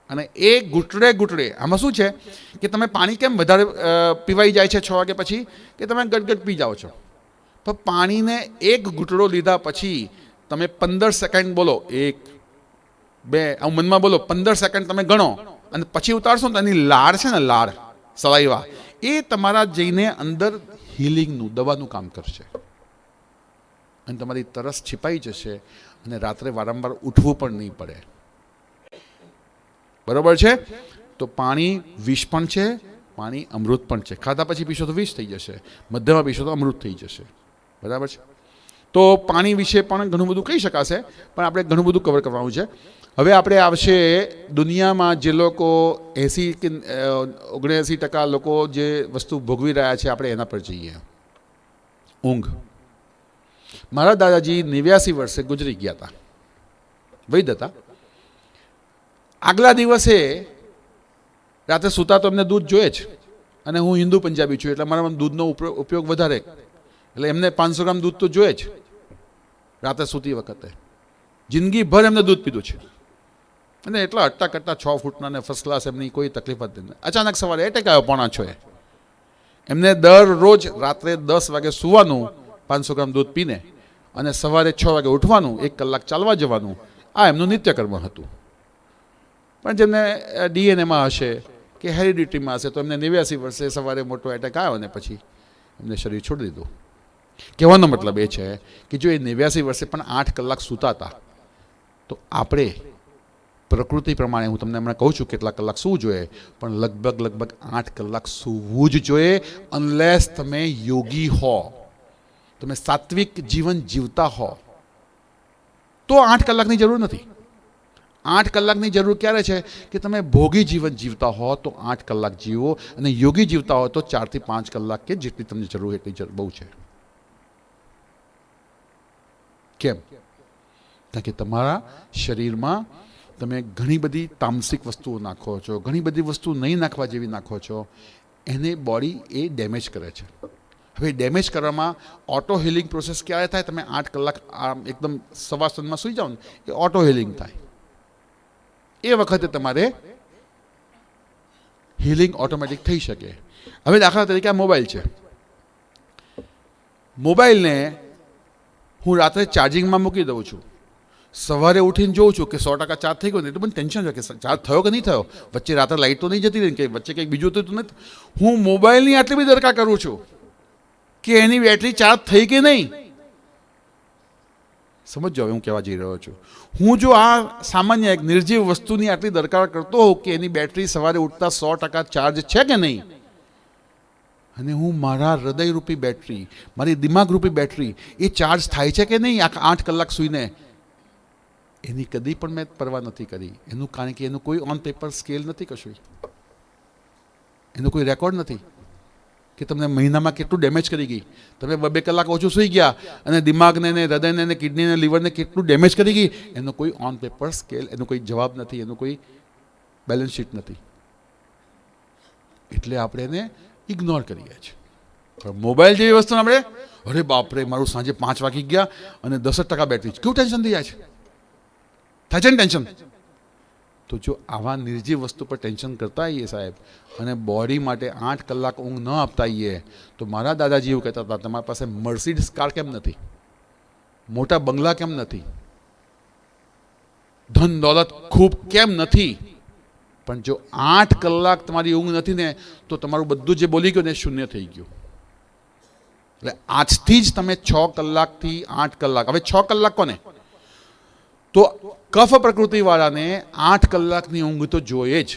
અને એ ઘૂંટડે ઘૂંટડે આમાં શું છે કે તમે પાણી કેમ વધારે પીવાઈ જાય છે 6 વાગ્યા પછી, કે તમે ગટગટ પી જાઓ છો, પણ પાણીને એક ઘૂંટડો લીધા પછી તમે 15 સેકન્ડ બોલો, 1 2, આવું મનમાં બોલો, 15 સેકન્ડ તમે ગણો અને પછી ઉતારશો તો એની લાળ છે ને, લાળ સલાઈવા, એ તમારા જઈને અંદર હિલિંગનું, દવાનું કામ કરશે અને તમારી તરસ છીપાઈ જશે અને રાત્રે વારંવાર ઉઠવું પણ નહીં પડે. બરોબર છે? તો પાણી વિષ પણ છે, પાણી અમૃત પણ છે. ખાધા પછી પીશો તો વિષ થઈ જશે, મધ્યમાં પીશો તો અમૃત થઈ જશે. બરાબર છે? તો પાણી વિશે પણ ઘણું બધું કહી શકાશે, પણ આપણે ઘણું બધું કવર કરવાનું છે. હવે આપણે આવશે દુનિયામાં જે લોકો 80 કે 79% લોકો જે વસ્તુ ભોગવી રહ્યા છે, આપણે એના પર જઈએ. ઊંઘ. મારા દાદાજી 89 વર્ષે ગુજરી ગયા હતા, વૈદ હતા. આગલા દિવસે રાતે સૂતા તો એમને દૂધ જોઈએ જ, અને હું હિન્દુ પંજાબી છું એટલે મારામાં દૂધનો ઉપયોગ વધારે, એટલે એમને 500 ગ્રામ દૂધ તો જોઈએ જ રાતે સૂતી વખતે. જિંદગીભર એમને દૂધ પીધું છે અને એટલા હટ્ટા કટ્ટા 6 ફૂટના ને ફર્સ્ટ ક્લાસ, એમની કોઈ તકલીફ જ નહીં. અચાનક સવારે એટેક આવ્યો 5:45. એમને દરરોજ રાત્રે 10 વાગે સૂવાનું 500 ગ્રામ દૂધ પીને, અને સવારે 6 વાગે ઉઠવાનું, 1 કલાક ચાલવા જવાનું. આ એમનું નિત્યકર્મ હતું. પણ જેમને ડીએનએમાં હશે કે હેરિડિટીમાં હશે તો એમને 89 વર્ષે સવારે મોટો એટેક આવ્યો ને પછી એમને શરીર છોડી દીધું. કહેવાનો મતલબ એ છે કે જો એ 89 વર્ષે પણ 8 કલાક સૂતા હતા, તો આપણે પ્રકૃતિ પ્રમાણે, હું તમને હમણાં કહું છું કેટલા કલાક સૂવું જોઈએ, પણ લગભગ 8 કલાક સૂવું જ જોઈએ. અનલેસ તમે યોગી હો, તમે સાત્વિક જીવન જીવતા હો, તો 8 કલાકની જરૂર નથી. 8 કલાકની જરૂર ક્યારે છે કે તમે ભોગી જીવન જીવતા હો તો 8 કલાક જીવો, અને યોગી જીવતા હો તો 4 થી 5 કલાક કે જેટલી તમને જરૂર એટલી બહુ છે. કેમ? કારણ કે તમારા શરીરમાં તમે ઘણી બધી તામસિક વસ્તુઓ નાખો છો, ઘણી બધી વસ્તુ નહીં નાખવા જેવી નાખો છો, એને બોડી એ ડેમેજ કરે છે. હવે ડેમેજ કરવામાં ઓટો હિલિંગ પ્રોસેસ ક્યારે થાય? તમે 8 કલાક આમ એકદમ સવાસનમાં સૂઈ જાઓ ને, એ ઓટો હિલિંગ થાય. એ વખતે તમારે હિલિંગ ઓટોમેટિક થઈ શકે. હવે દાખલા તરીકે આ મોબાઈલ છે, મોબાઈલને હું રાત્રે ચાર્જિંગમાં મૂકી દઉં છું, સવારે ઉઠીને જોઉં છું કે 100% ચાર્જ થઈ ગયો ને, એટલે મને ટેન્શન છે કે ચાર્જ થયો કે નહીં થયો, વચ્ચે રાત્રે લાઇટ તો નહીં જતી રહી, કે વચ્ચે કંઈક બીજું તો નથી. હું મોબાઈલની આટલી બધી દરકાર કરું છું કે એની બેટરી ચાર્જ થઈ કે નહીં. સમજો હવે હું કહેવા જઈ રહ્યો છું. હું જો આ સામાન્ય એક નિર્જીવ વસ્તુની આટલી દરકાર કરતો હોઉં કે એની બેટરી સવારે ઉઠતા 100% ચાર્જ છે કે નહીં, અને હું મારા હૃદયરૂપી બેટરી, મારી દિમાગરૂપી બેટરી એ ચાર્જ થાય છે કે નહીં 8 કલાક સૂઈને, એની કદી પણ મેં પરવા નથી કરી. એનું કારણ કે એનું કોઈ ઓન પેપર સ્કેલ નથી, કશું એનો કોઈ રેકોર્ડ નથી કે તમને મહિનામાં કેટલું ડેમેજ કરી ગઈ. તમે 2 કલાક ઓછું સૂઈ ગયા અને દિમાગને ને હૃદયને ને કિડનીને લીવરને કેટલું ડેમેજ કરી ગઈ, એનો કોઈ ઓન પેપર સ્કેલ, એનો કોઈ જવાબ નથી, એનું કોઈ બેલેન્સ શીટ નથી. એટલે આપણે એને ઇગ્નોર કરીએ છીએ. પણ મોબાઈલ જેવી વસ્તુને આપણે, અરે બાપરે મારું સાંજે 5 વાગી ગયા અને 10% બેટરી, કેવું ટેન્શન થઈ જાય છે, થાય છે ને ટેન્શન. તો જો આવા નિર્જીવ વસ્તુ પર ટેન્શન કરતા આવીએ સાહેબ, અને બોડી માટે 8 કલાક ઊંઘ ન આપતા આવીએ, તો મારા દાદાજી એવું કહેતા હતા, તમારી પાસે મર્સિડીઝ કાર કેમ નથી, મોટા બંગલા કેમ નથી, ધન દોલત ખૂબ કેમ નથી, પણ જો 8 કલાક તમારી ઊંઘ નથી ને, તો તમારું બધું જે બોલી ગયું ને શૂન્ય થઈ ગયું. એટલે આજથી જ તમે 6 કલાકથી 8 કલાક, હવે 6 કલાક કોને, તો કફ પ્રકૃતિવાળાને 8 કલાકની ઊંઘ તો જોઈએ જ,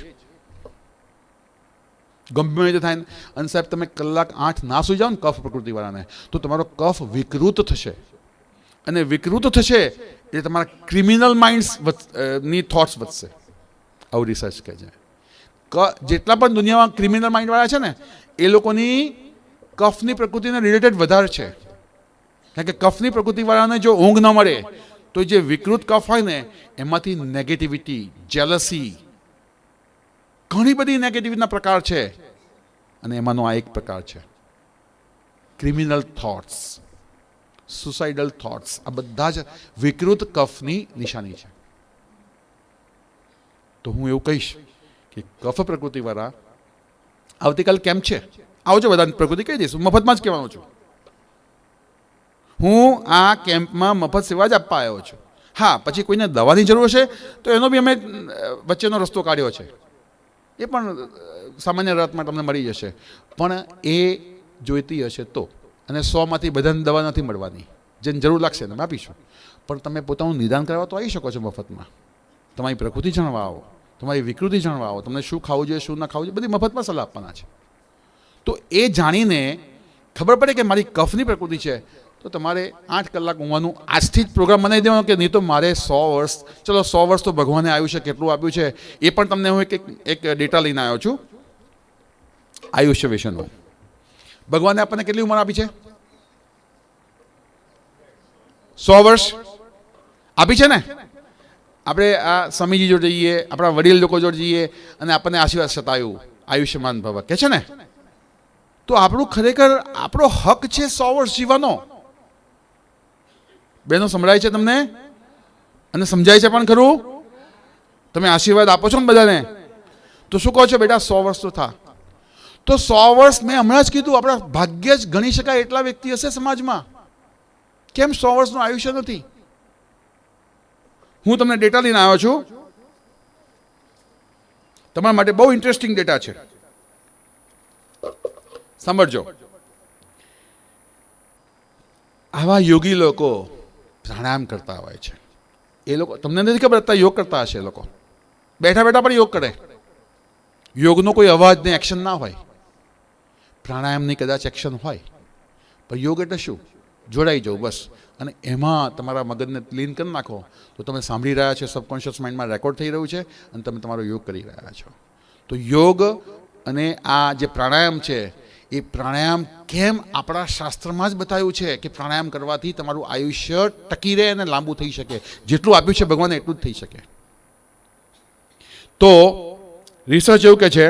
ગમે તે થાય. અને સાહેબ તમે કલાક 8 ના સૂઈ જાઓ ને કફ પ્રકૃતિવાળાને, તો તમારો કફ વિકૃત થશે, અને વિકૃત થશે એટલે તમારા ક્રિમિનલ માઇન્ડ્સ ની થોટ્સ વધશે. આવું રિસર્ચ કહે છે. જેટલા પણ દુનિયામાં ક્રિમિનલ માઇન્ડવાળા છે ને, એ લોકોની કફની પ્રકૃતિને રિલેટેડ વધારે છે. કારણ કે કફની પ્રકૃતિવાળાને જો ઊંઘ ન મળે તો જે વિકૃત કફ હોય ને, એમાંથી નેગેટિવિટી, જેલસી, ઘણી બધી નેગેટિવિટીના પ્રકાર છે, અને એમાંનો આ એક પ્રકાર છે. ક્રિમિનલ થોટ્સ, સુસાઇડલ થોટ્સ, આ બધા જ વિકૃત કફની નિશાની છે. તો હું એવું કહીશ કે કફ પ્રકૃતિવાળા આવતીકાલ કેમ્પ છે, આવજો, બધાની પ્રકૃતિ કહી દઈશું, મફતમાં જ કહેવાનો છું. હું આ કેમ્પમાં મફત સેવા જ આપવા આવ્યો છું. હા, પછી કોઈને દવાની જરૂર હશે તો એનો બી અમે વચ્ચેનો રસ્તો કાઢ્યો છે, એ પણ સામાન્ય રાતમાં તમને મળી જશે. પણ એ જોઈતી હશે તો, અને 100માંથી બધાને દવા નથી મળવાની, જેને જરૂર લાગશે તમે આપીશું. પણ તમે પોતાનું નિદાન કરવા તો આવી શકો છો મફતમાં. તમારી પ્રકૃતિ જાણવા આવો, તમારી વિકૃતિ જાણવા આવો, તમને શું ખાવું જોઈએ, શું ના ખાવું જોઈએ, બધી મફતમાં સલાહ આપવાના છે. તો એ જાણીને ખબર પડે કે મારી કફની પ્રકૃતિ છે, તો તમારે 8 કલાક ઊંઘવાનું આજથી જ પ્રોગ્રામ બનાવી દેવાનો કે નહીં તો મારે 100 વર્ષ, ચલો 100 વર્ષ તો ભગવાને આયુષ્ય કેટલું આપ્યું છે એ પણ તમને હું એક ડેટા લઈને આવ્યો છું આયુષ્ય વિશેનો. ભગવાને આપણને કેટલી ઉંમર આપી છે? 100 વર્ષ આપી છે ને. આપણે આ સ્વામીજી જોડે જઈએ, આપણા વડીલ લોકો જોડે જઈએ અને આપણને આશીર્વાદ સતાયું આયુષ્યમાન ભવ કે છે ને. તો આપણું ખરેખર આપણો હક છે 100 વર્ષ જીવવાનો. બહેનો સંભળાય છે તમને અને સમજાય છે પણ ખરું? તમે આશીર્વાદ આપો છો ને બધાને, તો શું કહો છો બેટા 100 વર્ષ તો થા. તો 100 વર્ષ મેં હમણાં જ કીધું, આપણા ભાગ્ય જ ગણી શકાય એટલા વ્યક્તિ હશે સમાજમાં. કેમ 100 વર્ષનું આયુષ્ય નથી? હું તમને ડેટા લઈને આવ્યો છું, તમારા માટે બહુ ઇન્ટરેસ્ટિંગ ડેટા છે, સાંભળજો. આવા યોગી લોકો પ્રાણાયામ કરતા હોય છે. એ લોકો તમને નથી ખબર અત્યારે યોગ કરતા હશે. એ લોકો બેઠા બેઠા પણ યોગ કરે. યોગનો કોઈ અવાજ ને એક્શન ના હોય, પ્રાણાયામની કદાચ એક્શન હોય, પણ યોગ એટલે શું? જોડાઈ જાઓ બસ, અને એમાં તમારા મગજને લીન કરી નાખો તો તમે સાંભળી રહ્યા છો, સબકોન્શિયસ માઇન્ડમાં રેકોર્ડ થઈ રહ્યું છે અને તમે તમારો યોગ કરી રહ્યા છો. તો યોગ અને આ જે પ્રાણાયામ છે, એ પ્રાણાયામ કેમ આપણા શાસ્ત્રમાં જ બતાવ્યું છે કે પ્રાણાયામ કરવાથી તમારું આયુષ્ય ટકી રહે અને લાંબુ થઈ શકે. જેટલું આપ્યું છે ભગવાને એટલું જ થઈ શકે. તો રિસર્ચ એવું કહે છે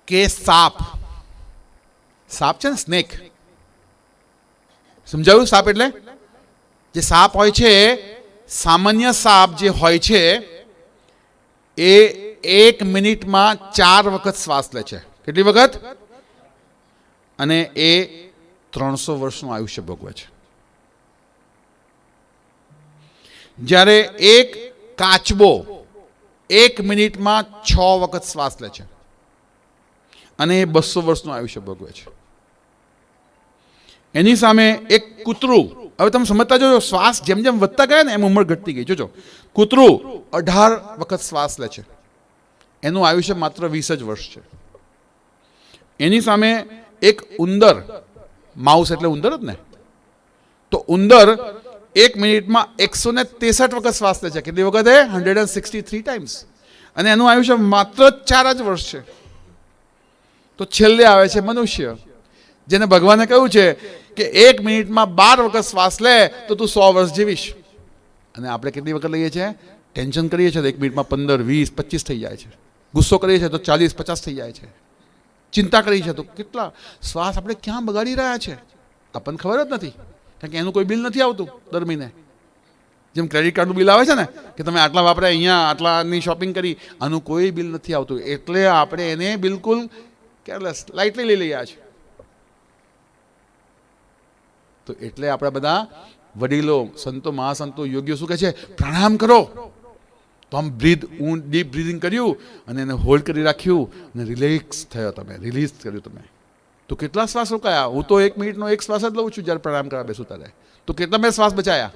કે સાપ છે ને, સ્નેક, સમજાયું? સાપ એટલે જે સાપ હોય છે, સામાન્ય સાપ જે હોય છે એ 1 મિનિટમાં 4 વખત શ્વાસ લે છે. કેટલી વખત? અને એ 300 વર્ષનું આયુષ્ય ભોગવે છે. જ્યારે એક કાચબો 1 મિનિટમાં 6 વખત શ્વાસ લે છે અને એ 200 વર્ષનું આયુષ્ય ભોગવે છે. એની સામે એક કૂતરું, હવે તમે સમજતા જોજો, શ્વાસ જેમ જેમ વધતા ગયા ને એમ ઉંમર ઘટતી ગઈ. જોજો, કૂતરું 18 વખત શ્વાસ લે છે, એનું આયુષ્ય માત્ર 20 જ વર્ષ છે. એની સામે એક ઉંદર, માઉસ એટલે ઉંદર જ ને, તો ઉંદર 1 મિનિટમાં 163 વખત શ્વાસ લે છે. કેટલી વખત? 163 ટાઈમ્સ, અને એનું આયુષ્ય માત્ર 4 જ વર્ષ છે. તો છેલ્લે આવે છે મનુષ્ય, જેને ભગવાને કહ્યું છે કે 1 મિનિટમાં 12 વખત શ્વાસ લે તો તું 100 વર્ષ જીવીશ. અને આપણે કેટલી વખત લઈએ છીએ? ટેન્શન કરીએ છીએ તો 1 મિનિટમાં 15, 20, 25 થઈ જાય છે. ગુસ્સો કરીએ છીએ તો 40, 50 થઈ જાય છે. ચિંતા કરીએ છીએ તો કેટલા શ્વાસ આપણે ક્યાં બગાડી રહ્યા છે આપણને ખબર જ નથી, કારણ કે એનું કોઈ બિલ નથી આવતું દર મહિને. જેમ ક્રેડિટ કાર્ડનું બિલ આવે છે ને કે તમે આટલા વાપરે, અહીંયા આટલાની શોપિંગ કરી, આનું કોઈ બિલ નથી આવતું. એટલે આપણે એને બિલકુલ કેરલેસ, લાઇટલી લઈ લઈએ છે. તો એટલે આપણે બધા વડીલો, સંતો, મહાસંતો, યોગીઓ શું કહે છે? પ્રાણાયામ કરો. તો આમ ડીપ બ્રીધિંગ કર્યું અને એને હોલ્ડ કરી રાખ્યું અને રિલેક્સ થયો, તમે રિલીઝ કર્યું તમે. તો કેટલા શ્વાસ રોકાયા? હું તો 1 મિનિટનો એક શ્વાસ જ લઉં છું જ્યારે પ્રાણાયામ કરવા બેસું ત્યારે. તો કેટલા મેં શ્વાસ બચાયા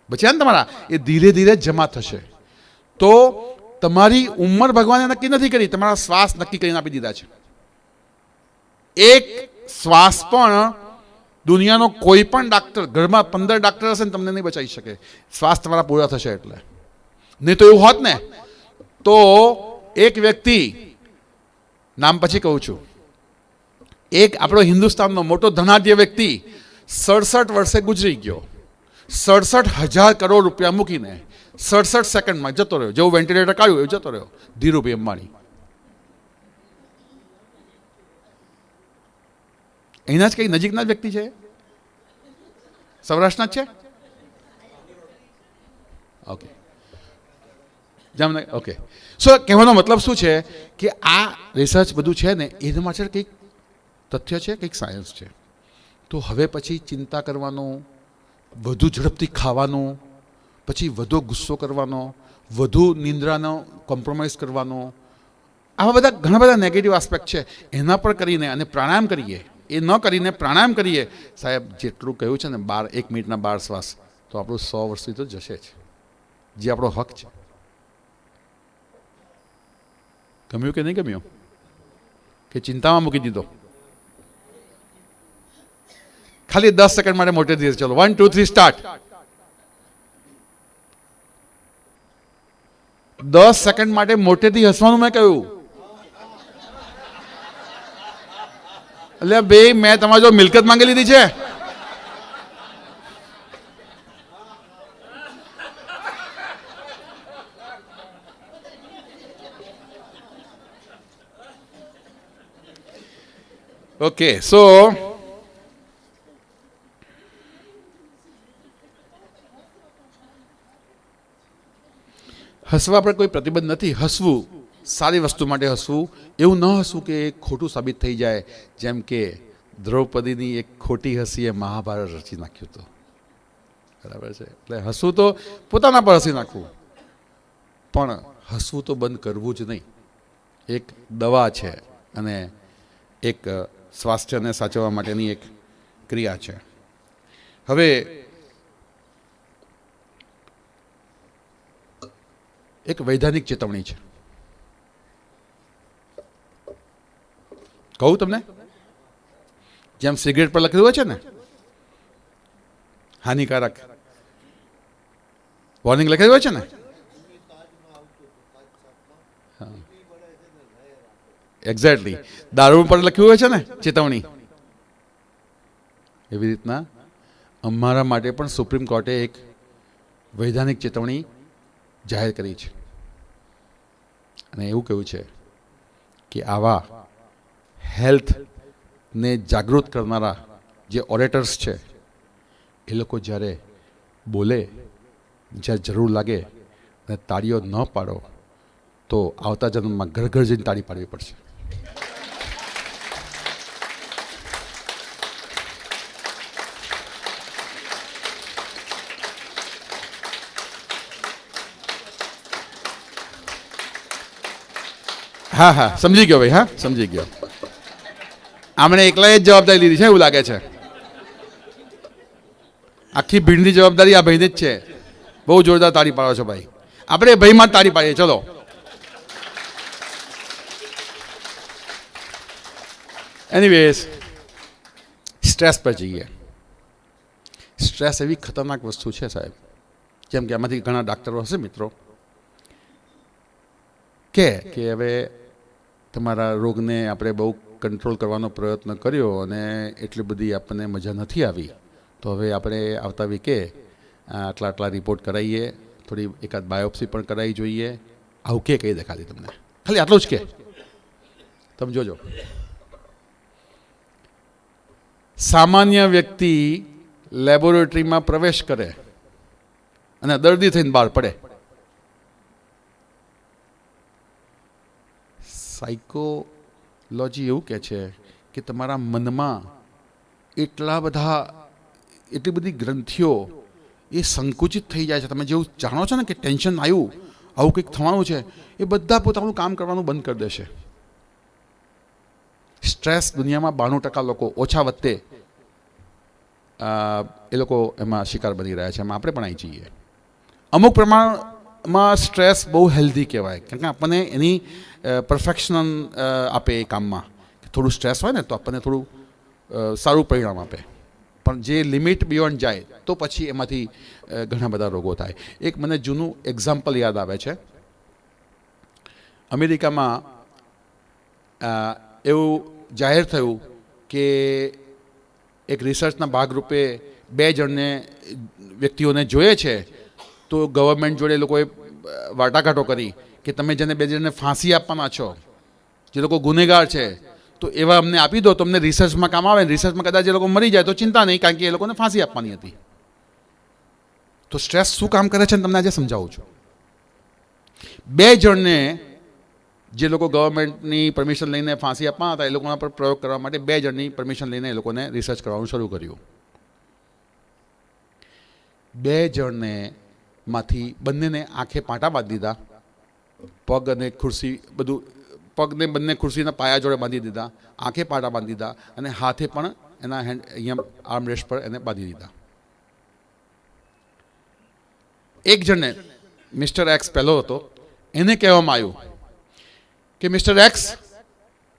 ને તમારા? એ ધીરે ધીરે જમા થશે. તો તમારી ઉંમર ભગવાને નક્કી નથી કરી, તમારા શ્વાસ નક્કી કરીને આપી દીધા છે. એક શ્વાસ પણ દુનિયાનો કોઈ પણ ડાક્ટર, ઘરમાં 15 ડાક્ટર હશે ને તમને નહીં બચાવી શકે. શ્વાસ તમારા પૂરા થશે એટલે. નહીં તો એવું હોત ને તો એક વ્યક્તિ, નામ પછી કહું છું, એક આપણો હિન્દુસ્તાનનો મોટો ધનાઢ્ય વ્યક્તિ 67 વર્ષે ગુજરી ગયો. 67,000 કરોડ રૂપિયા મૂકીને 67 સેકન્ડમાં જતો રહ્યો. જેવું વેન્ટિલેટર કાઢ્યું એવું જતો રહ્યો. ધીરુભાઈ અંબાણી. અહીંના જ કંઈ નજીકના જ વ્યક્તિ છે, સૌરાષ્ટ્રના જ છે. ઓકે, જામનગર. ઓકે, સો કહેવાનો મતલબ શું છે કે આ રિસર્ચ બધું છે ને એના માટે કંઈક તથ્ય છે, કંઈક સાયન્સ છે. તો હવે પછી ચિંતા કરવાનું, વધુ ઝડપથી ખાવાનું, પછી વધુ ગુસ્સો કરવાનો, વધુ નિંદ્રાનો કોમ્પ્રોમાઇઝ કરવાનો, આવા બધા ઘણા બધા નેગેટિવ આસ્પેક્ટ છે. એના પર કરીને અને પ્રાણાયામ કરીએ, એ ન કરીને પ્રાણાયામ કરીએ. સાહેબ જેટલું કહ્યું છે ને 1 મિનિટના 12 શ્વાસ, તો આપણું 100 વર્ષ સુધી તો જશે જ, જે આપણો હક છે. ગમ્યું કે નહીં ગમ્યું? કે ચિંતામાં મૂકી દીધો? ખાલી 10 સેકન્ડ માટે મોટે ધીરે ચલો. 1 2 3 સ્ટાર્ટ. 10 સેકન્ડ માટે મોટેથી હસવાનું મેં કહ્યું. એટલે બે મેં તમારી જો મિલકત માંગી લીધી છે. ઓકે, સો હસવા પર કોઈ પ્રતિબંધ નથી. હસવું સારી વસ્તુ માટે હસવું, એવું ન હસવું કે ખોટું સાબિત થઈ જાય. જેમ કે દ્રૌપદીની એક ખોટી હસીએ મહાભારત રચી નાખ્યું હતું. બરાબર છે? એટલે હસવું તો પોતાના પર હસી નાખવું, પણ હસવું તો બંધ કરવું જ નહીં. એક દવા છે અને એક સ્વાસ્થ્યને સાચવવા માટેની એક ક્રિયા છે. હવે એક વૈધાનિક ચેતવણી છે. કહું તમને? જેમ સિગરેટ પર લખેલું હોય છે ને હાનિકારક, વોર્નિંગ લખેલું હોય છે ને, એક્ઝેક્ટલી દારૂ પર લખ્યું હોય છે ને ચેતવણી, એવી રીતના અમારા માટે પણ સુપ્રીમ કોર્ટે એક વૈધાનિક ચેતવણી જાહેર કરી છે. અને એવું કહ્યું છે કે આવા હેલ્થને જાગૃત કરનારા જે ઓરેટર્સ છે એ લોકો જ્યારે બોલે, જ્યારે જરૂર લાગે અને તાળીઓ ન પાડો તો આવતા જન્મમાં ઘર ઘર જઈને તાળી પાડવી પડશે. હા હા, સમજી ગયો ભાઈ. હા, સમજી ગયો. આમણે એકલાએ જ જવાબદારી લીધી છે એવું લાગે છે. આખી ભીડની જવાબદારી આ ભાઈની જ છે. બહુ જોરદાર તાળી પાડો છો ભાઈ. આપણે ભાઈમાં જ તાળી પાડીએ. ચલો. એનીવેઝ, સ્ટ્રેસ પર જઈએ. સ્ટ્રેસ એવી ખતરનાક વસ્તુ છે સાહેબ. જેમ કે આમાંથી ઘણા ડાક્ટરો હશે મિત્રો કે હવે તમારા રોગને આપણે બહુ કંટ્રોલ કરવાનો પ્રયત્ન કર્યો અને એટલી બધી આપણને મજા નથી આવી, તો હવે આપણે આવતા વીકે આટલા રિપોર્ટ કરાવીએ, થોડી એકાદ બાયોપ્સી પણ કરાવી જોઈએ. આવું કે કહી દે ખાલી તમને, ખાલી આટલું જ કે. તમે જોજો, સામાન્ય વ્યક્તિ લેબોરેટરીમાં પ્રવેશ કરે અને દર્દી થઈને બહાર પડે. સાયકોલોજી એવું કહે છે કે તમારા મનમાં એટલી બધી ગ્રંથિઓ એ સંકુચિત થઈ જાય છે. તમે જેવું જાણો છો ને કે ટેન્શન આવ્યું, આવું કંઈક થવાનું છે, એ બધા પોતાનું કામ કરવાનું બંધ કરી દેશે. સ્ટ્રેસ દુનિયામાં 92% લોકો ઓછા વત્તે એ લોકો એમાં શિકાર બની રહ્યા છે. એમાં આપણે પણ આવી જઈએ. અમુક પ્રમાણમાં સ્ટ્રેસ બહુ હેલ્ધી કહેવાય, કારણ કે આપણને એની પરફેક્શન આપે એ કામમાં. થોડું સ્ટ્રેસ હોય ને તો આપણને થોડું સારું પરિણામ આપે, પણ જે લિમિટ બિયોન્ડ જાય તો પછી એમાંથી ઘણા બધા રોગો થાય. એક મને જૂનું એક્ઝામ્પલ યાદ આવે છે. અમેરિકામાં એવું જાહેર થયું કે એક રિસર્ચના ભાગરૂપે 2 વ્યક્તિઓને જોઈએ છે, તો ગવર્મેન્ટ જોડે લોકોએ વાટાઘાટો કરી કે તમે જેને 2 જણને ફાંસી આપવાના છો, જે લોકો ગુનેગાર છે, તો એવા અમને આપી દો, તમને રિસર્ચમાં કામ આવે. રિસર્ચમાં કદાચ એ લોકો મરી જાય તો ચિંતા નહીં, કારણ કે એ લોકોને ફાંસી આપવાની હતી. તો સ્ટ્રેસ શું કામ કરે છે તમને આજે સમજાવું છું. 2 જણને જે લોકો ગવર્મેન્ટની પરમિશન લઈને ફાંસી આપવાના હતા, એ લોકોના પર પ્રયોગ કરવા માટે 2 જણની પરમિશન લઈને એ લોકોને રિસર્ચ કરવાનું શરૂ કર્યું. 2 જણને માંથી બંનેને આંખે પાટા બાંધી દીધા, પગ અને ખુરશી બધું, પગને બંને ખુરશીના પાયા જોડે બાંધી દીધા, આંખે પાટા બાંધી દીધા અને હાથે પણ એના હેન્ડ અહીંયા આર્મરેસ્ટ પર એને બાંધી દીધા. એક જણને મિસ્ટર એક્સ પહેલો હતો, એને કહેવામાં આવ્યું કે મિસ્ટર એક્સ,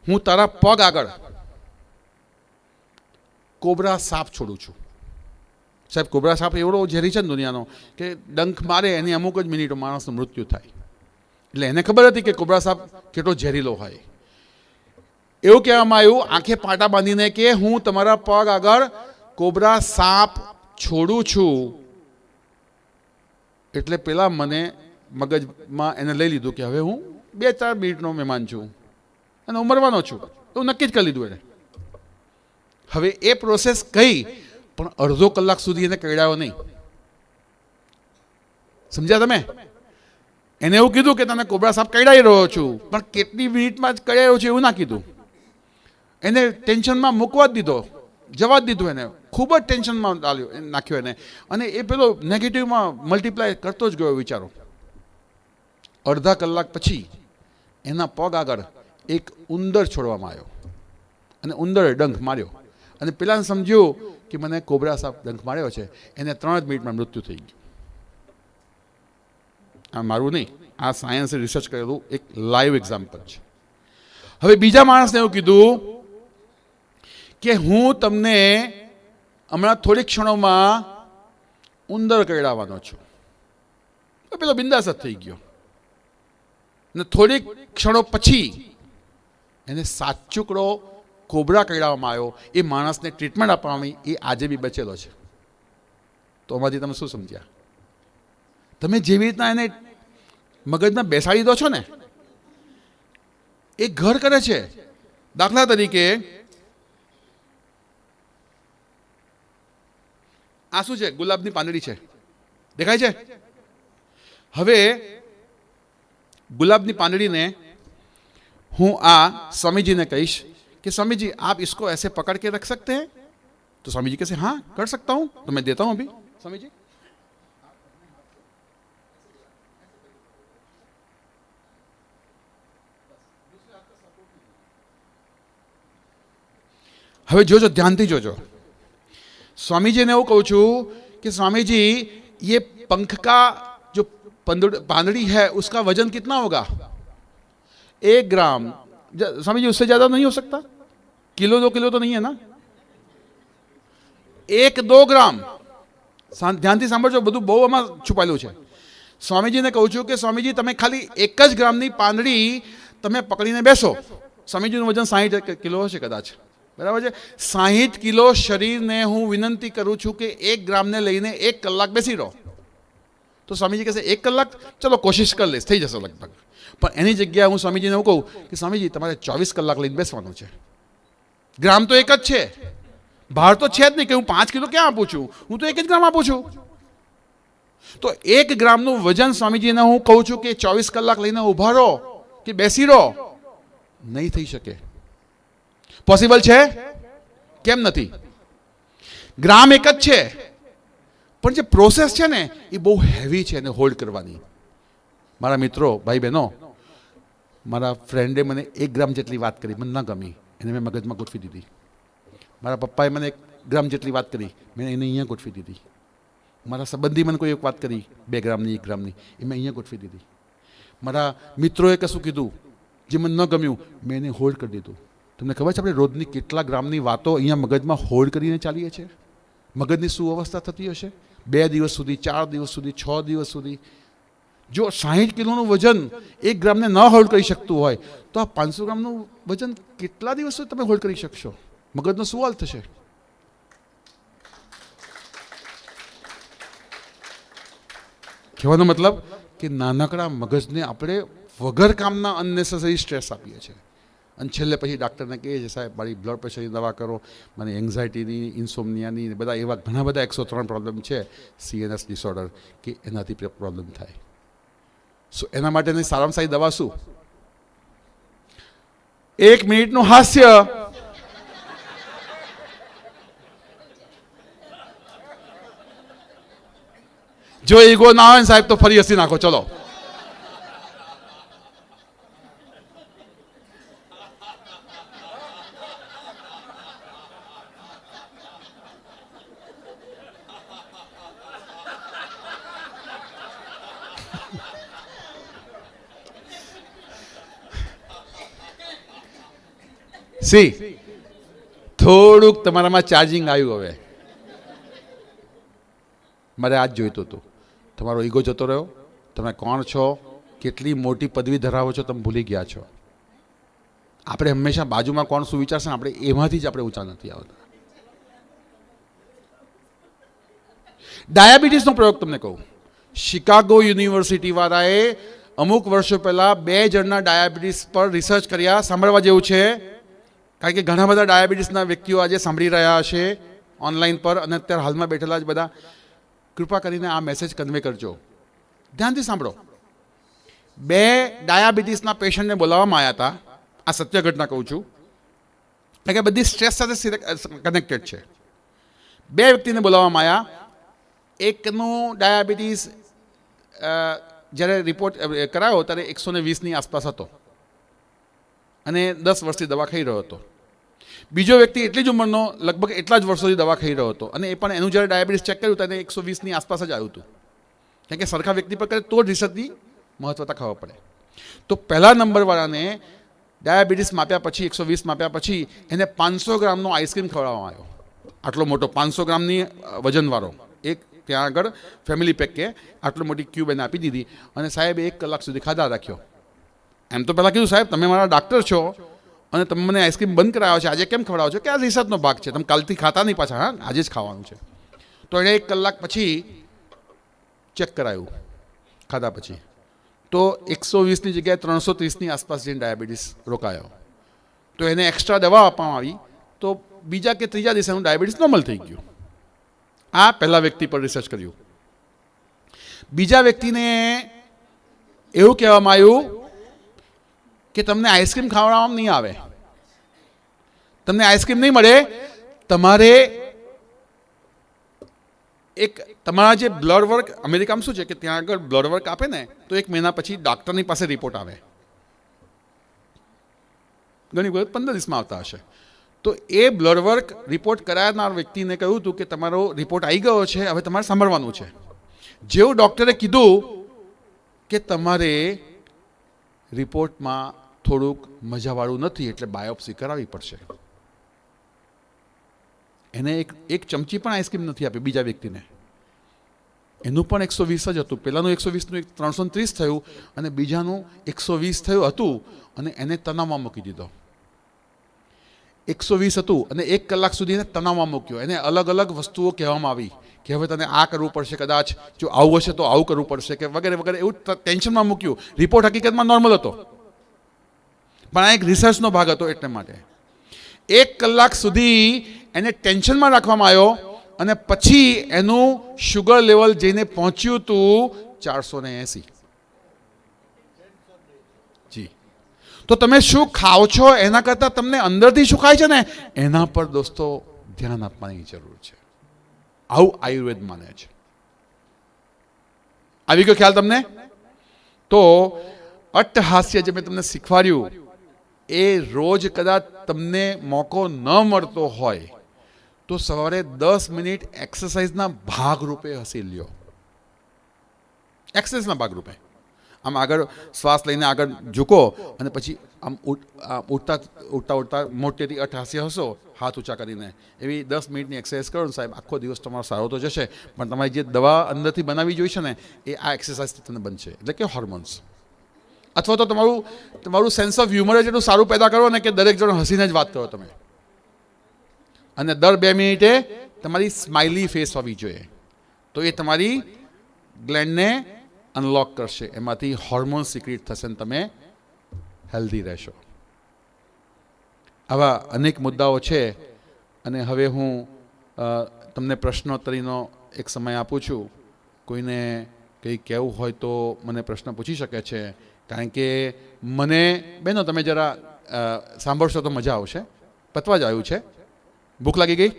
હું તારા પગ આગળ કોબરા સાપ છોડું છું. સાહેબ, કોબરા સાપ એવડો ઝેરી છે ને દુનિયાનો કે ડંખ મારે એની અમુક જ મિનિટો માણસનું મૃત્યુ થાય. એટલે એને ખબર હતી કે કોબરા સાપ કેટલો ઝેરીલો હોય. એવું કહેવામાં આવ્યું આંખે પાટા બાંધીને કે હું તમારા પગ આગળ કોબરા સાપ છોડું છું. એટલે પેલા મને મગજમાં એને લઈ લીધું કે હવે હું 2-4 મિનિટનો મહેમાન છું અને હું મરવાનો છું, એવું નક્કી જ કરી લીધું એને. હવે એ પ્રોસેસ કઈ, પણ અડધો કલાક સુધી એને કરડાયો નહીં. સમજ્યા તમે? એને એવું કીધું કે તને કોબરા સાપ કરડાઈ રહ્યો છું, પણ કેટલી મિનિટમાં જ કરડાયો છે એવું ના કીધું. એને ટેન્શનમાં મૂકવા જ દીધો, જવા જ દીધું. એને ખૂબ જ ટેન્શનમાં નાખ્યો એને, અને એ પેલો નેગેટિવમાં મલ્ટીપ્લાય કરતો જ ગયો. વિચારો, અડધા કલાક પછી એના પગ આગળ એક ઉંદર છોડવામાં આવ્યો અને ઉંદરે ડંખ માર્યો અને પેલાને સમજ્યું કે મને કોબરા સાપ ડંખ માર્યો છે. એને 3 જ મિનિટમાં મૃત્યુ થઈ ગયું. આ મારું નહીં, આ સાયન્સે રિસર્ચ કરેલું એક લાઈવ એક્ઝામ્પલ છે. હવે બીજા માણસને એવું કીધું કે હું તમને હમણાં થોડીક ક્ષણોમાં ઉંદર કરડાવવાનો છું. પેલો બિંદાસ જ થઈ ગયો ને થોડીક ક્ષણો પછી એને સાચુકડો કોબરા કરડાવવામાં આવ્યો. એ માણસને ટ્રીટમેન્ટ આપવામાં એ આજે બી બચેલો છે. તો આમાંથી તમે શું સમજ્યા? તમે જેવી રીતના એને મગજમાં બેસાડી દો છો ને, એ ઘર કરે છે. દાખલા તરીકે આ શું છે? ગુલાબની પાંદડી છે, દેખાય છે? હવે ગુલાબની પાંદડીને હું આ સ્વામીજીને કહીશ कि स्वामी जी आप इसको ऐसे पकड़ के रख सकते हैं? तो स्वामी जी कैसे, हाँ कर सकता हूं, तो मैं देता हूं अभी. स्वामी जी હવે જોજો, ધ્યાનથી જોજો. સ્વામીજીને એવું કહું છું कि स्वामी जी ये पंख का जो પાંદડી है उसका वजन कितना होगा? 1 ग्राम. स्वामी जी उससे ज्यादा नहीं हो सकता? किलो 2 किलो तो नहीं है ना? 1-2 ग्राम. ધ્યાનથી સાંભળજો, બધું બહુ આમાં છુપાયેલું છે. સ્વામીજીને કહું છું કે સ્વામીજી તમે ખાલી 1 જ ગ્રામની પાંદડી તમે પકડીને બેસો. સ્વામીજીનું વજન 60 કિલો હશે કદાચ, બરાબર છે? 60 કિલો શરીરને હું વિનંતી કરું છું કે 1 ગ્રામને લઈને 1 કલાક બેસી રહો. તો સ્વામીજી કહેશે 1 કલાક, ચલો કોશિશ કરી લઈશ, થઈ જશે લગભગ. પણ એની જગ્યાએ હું સ્વામીજીને એવું કહું કે સ્વામીજી તમારે 24 કલાક લઈને બેસવાનું છે. ગ્રામ તો એક જ છે, ભાર તો છે જ નહીં કે હું 5 કિલો ક્યાં આપું છું, હું તો 1 જ ગ્રામ આપું છું. તો 1 ગ્રામનું વજન સ્વામીજીને હું કહું છું કે 24 કલાક લઈને ઊભા રહો કે બેસી રહો, નહીં થઈ શકે. પોસિબલ છે? કેમ નથી? ગ્રામ એક જ છે, પણ જે પ્રોસેસ છે ને એ બહુ હેવી છે એને હોલ્ડ કરવાની. મારા મિત્રો, ભાઈ બહેનો, મારા ફ્રેન્ડે મને 1 ગ્રામ જેટલી વાત કરી, મને ન ગમી, એને મેં મગજમાં ગોઠવી દીધી. મારા પપ્પાએ મને 1 ગ્રામ જેટલી વાત કરી, મેં એને અહીંયા ગોઠવી દીધી. મારા સંબંધી મને કોઈ એક વાત કરી 2 ગ્રામની 1 ગ્રામની, એ મેં અહીંયા ગોઠવી દીધી. મારા મિત્રોએ કશું કીધું જે મને ન ગમ્યું, મેં એને હોલ્ડ કરી દીધું. તમને ખબર છે આપણે રોજની કેટલા ગ્રામની વાતો અહીંયા મગજમાં હોલ્ડ કરીને ચાલીએ છીએ? મગજની શું અવસ્થા થતી હશે? 2 દિવસ સુધી, 4 દિવસ સુધી, 6 દિવસ સુધી. જો 60 કિલોનું વજન 1 ગ્રામને ન હોલ્ડ કરી શકતું હોય તો આ 500 ગ્રામનું વજન કેટલા દિવસ સુધી તમે હોલ્ડ કરી શકશો? મગજનો શું હાલ થશે? કહેવાનો મતલબ કે નાનકડા મગજને આપણે વગર કામના અનનેસેસરી સ્ટ્રેસ આપીએ છીએ. અને છેલ્લે પછી ડાક્ટરને કહે છે સાહેબ મારી બ્લડ પ્રેશરની દવા કરો, મને એન્ઝાયટીની, ઇન્સોમનિયાની બધા એવા ઘણા બધા 103 પ્રોબ્લેમ છે CNS ડિસઓર્ડર કે એનાથી પ્રોબ્લેમ થાય. સો એના માટેની સારામાં સારી દવા શું? 1 મિનિટનું હાસ્ય. જો ઈગો ના હોય ને સાહેબ તો ફરી હસી નાખો. ચલો થોડુંક તમારામાં ચાર્જિંગ આવ્યું. હવે મારે આજ જોઈતું હતું. તમારો ઈગો જતો રહ્યો. તમે કોણ છો, કેટલી મોટી પદવી ધરાવો છો, તમે ભૂલી ગયા છો. આપણે હંમેશા બાજુમાં કોણ શું વિચારશે આપણે એમાંથી જ આપણે ઊંચા નથી આવતા. ડાયાબિટીસનો પ્રયોગ તમને કહું. શિકાગો યુનિવર્સિટી વાળાએ અમુક વર્ષો પહેલા 2 જણના ડાયાબિટીસ પર રિસર્ચ કર્યા. સાંભળવા જેવું છે, કારણ કે ઘણા બધા ડાયાબિટીસના વ્યક્તિઓ આજે સાંભળી રહ્યા હશે ઓનલાઈન પર, અને અત્યારે હાલમાં બેઠેલા જ બધા. કૃપા કરીને આ મેસેજ કન્વે કરજો, ધ્યાનથી સાંભળો. 2 ડાયાબિટીસના પેશન્ટને બોલાવવામાં આવ્યા હતા. આ સત્ય ઘટના કહું છું, કારણ કે બધી સ્ટ્રેસ સાથે કનેક્ટેડ છે. 2 વ્યક્તિને બોલાવવામાં આવ્યા. એકનું ડાયાબિટીસ જ્યારે રિપોર્ટ કરાયો ત્યારે 120ની આસપાસ હતો અને 10 વર્ષથી દવા ખાઈ રહ્યો હતો. બીજો વ્યક્તિ એટલી જ ઉંમરનો, લગભગ એટલા જ વર્ષોથી દવા ખાઈ રહ્યો હતો, અને એ પણ એનું જ્યારે ડાયાબિટીસ ચેક કર્યું ત્યારે 120ની આસપાસ જ આવ્યું હતું. કારણ કે સરખા વ્યક્તિ પર કરે તો જ રિસર્ચની મહત્વતા ખબર પડે. તો પહેલા નંબરવાળાને ડાયાબિટીસ માપ્યા પછી, 120 માપ્યા પછી એને 500 ગ્રામનો આઈસ્ક્રીમ ખવડાવવામાં આવ્યો. આટલો મોટો 500 ગ્રામની વજનવાળો એક ત્યાં આગળ ફેમિલી પેક કે આટલી મોટી ક્યુબ એને આપી દીધી, અને સાહેબે 1 કલાક સુધી ખાધા રાખ્યો. એમ તો પહેલાં કીધું સાહેબ તમે મારા ડાક્ટર છો અને તમે મને આઈસ્ક્રીમ બંધ કરાવ્યો છે, આજે કેમ ખવડાવો છો? કે આ રિસર્ચનો ભાગ છે, તમે કાલથી ખાતા નહીં પાછા, હા આજે જ ખાવાનું છે. તો એણે 1 કલાક પછી ચેક કરાયું ખાધા પછી, તો 120ની જગ્યાએ 330ની આસપાસ જઈને ડાયાબિટીસ રોકાયો. તો એને એક્સ્ટ્રા દવા આપવામાં આવી, તો બીજા કે ત્રીજા દિવસે એનું ડાયાબિટીસ નોર્મલ થઈ ગયું. આ પહેલા વ્યક્તિ પર રિસર્ચ કર્યું. બીજા વ્યક્તિને એવું કહેવામાં આવ્યું કે તમને આઈસ્ક્રીમ ખાવડાવવામાં નહીં આવે, તમને આઈસ્ક્રીમ નહીં મળે, તમારે એક તમારા જે બ્લડ વર્ક, અમેરિકામાં શું છે કે ત્યાં આગળ બ્લડ વર્ક આપે ને તો 1 મહિના પછી ડૉક્ટરની પાસે રિપોર્ટ આવે. ઘણી વખત 15 દિવસમાં આવતા હશે. તો એ બ્લડ વર્ક રિપોર્ટ કરાવનાર વ્યક્તિને કહ્યું હતું કે તમારો રિપોર્ટ આવી ગયો છે, હવે તમારે સાંભળવાનું છે. જેવું ડૉક્ટરે કીધું કે તમારે રિપોર્ટમાં થોડુંક મજાવાળું નથી એટલે બાયોપ્સી કરાવવી પડશે, એને એક ચમચી પણ આઈસ્ક્રીમ નથી આપી બીજા વ્યક્તિને. એનું પણ 120 જ હતું. પહેલાંનું 120નું 330 થયું અને બીજાનું 120 થયું હતું, અને એને તણાવમાં મૂકી દીધો. 120 હતું અને 1 કલાક સુધી એને તણાવમાં મૂક્યો. એને અલગ અલગ વસ્તુઓ કહેવામાં આવી કે હવે તને આ કરવું પડશે, કદાચ જો આવું હશે તો આવું કરવું પડશે, કે વગેરે વગેરે, એવું ટેન્શનમાં મૂક્યું. રિપોર્ટ હકીકતમાં નોર્મલ હતો, પણ આ એક રિસર્ચનો ભાગ હતો. એટલે માટે 1 કલાક સુધી એને ટેન્શનમાં રાખવામાં આવ્યો, અને પછી એનું શુગર લેવલ જઈને પહોંચ્યું હતું 480. જી. તો તમે શું ખાઓ છો એના કરતાં તમને અંદરથી શું ખાય છે ને એના પર દોસ્તો ધ્યાન આપવાની જરૂર છે. આવું આયુર્વેદ માને છે. આવી ગયો ખ્યાલ તમને? તો અટ્ટહાસ્ય જે મેં તમને શીખવાડ્યું એ રોજ કદાચ તમને મોકો ન મળતો હોય તો સવારે 10 મિનિટ એક્સરસાઇઝના ભાગરૂપે હસી લ્યો. એક્સરસાઇઝના ભાગરૂપે આમ આગળ શ્વાસ લઈને આગળ ઝૂકો અને પછી આમ ઉઠતા ઉઠતા ઉઠતા મોટેથી અટ્ટહાસ્ય હસો હાથ ઊંચા કરીને. એવી 10 મિનિટની એક્સરસાઇઝ કરો ને સાહેબ, આખો દિવસ તમારો સારો તો જશે, પણ તમારી જે દવા અંદરથી બનાવી જોઈ છે ને એ આ એક્સરસાઇઝથી તમને બનશે. એટલે કે હોર્મોન્સ. અથવા તો તમારું સેન્સ ઓફ હ્યુમર જ એટલું સારું પેદા કરો ને કે દરેક જણ હસીને જ વાત કરો તમે. અને દર 2 મિનિટે તમારી સ્માઇલી ફેસ હોવી જોઈએ. તો એ તમારી ગ્લેન્ડને અનલોક કરશે, એમાંથી હોર્મોન સિક્રેટ થશે અને તમે હેલ્ધી રહેશો. આવા અનેક મુદ્દાઓ છે અને હવે હું તમને પ્રશ્નોત્તરીનો એક સમય આપું છું. કોઈને કંઈ કહેવું હોય તો મને પ્રશ્ન પૂછી શકે છે, કારણ કે મને બહેનો તમે જરા સાંભળશો તો મજા આવશે. પતવા જ આવ્યું છે. ભૂખ લાગી ગઈ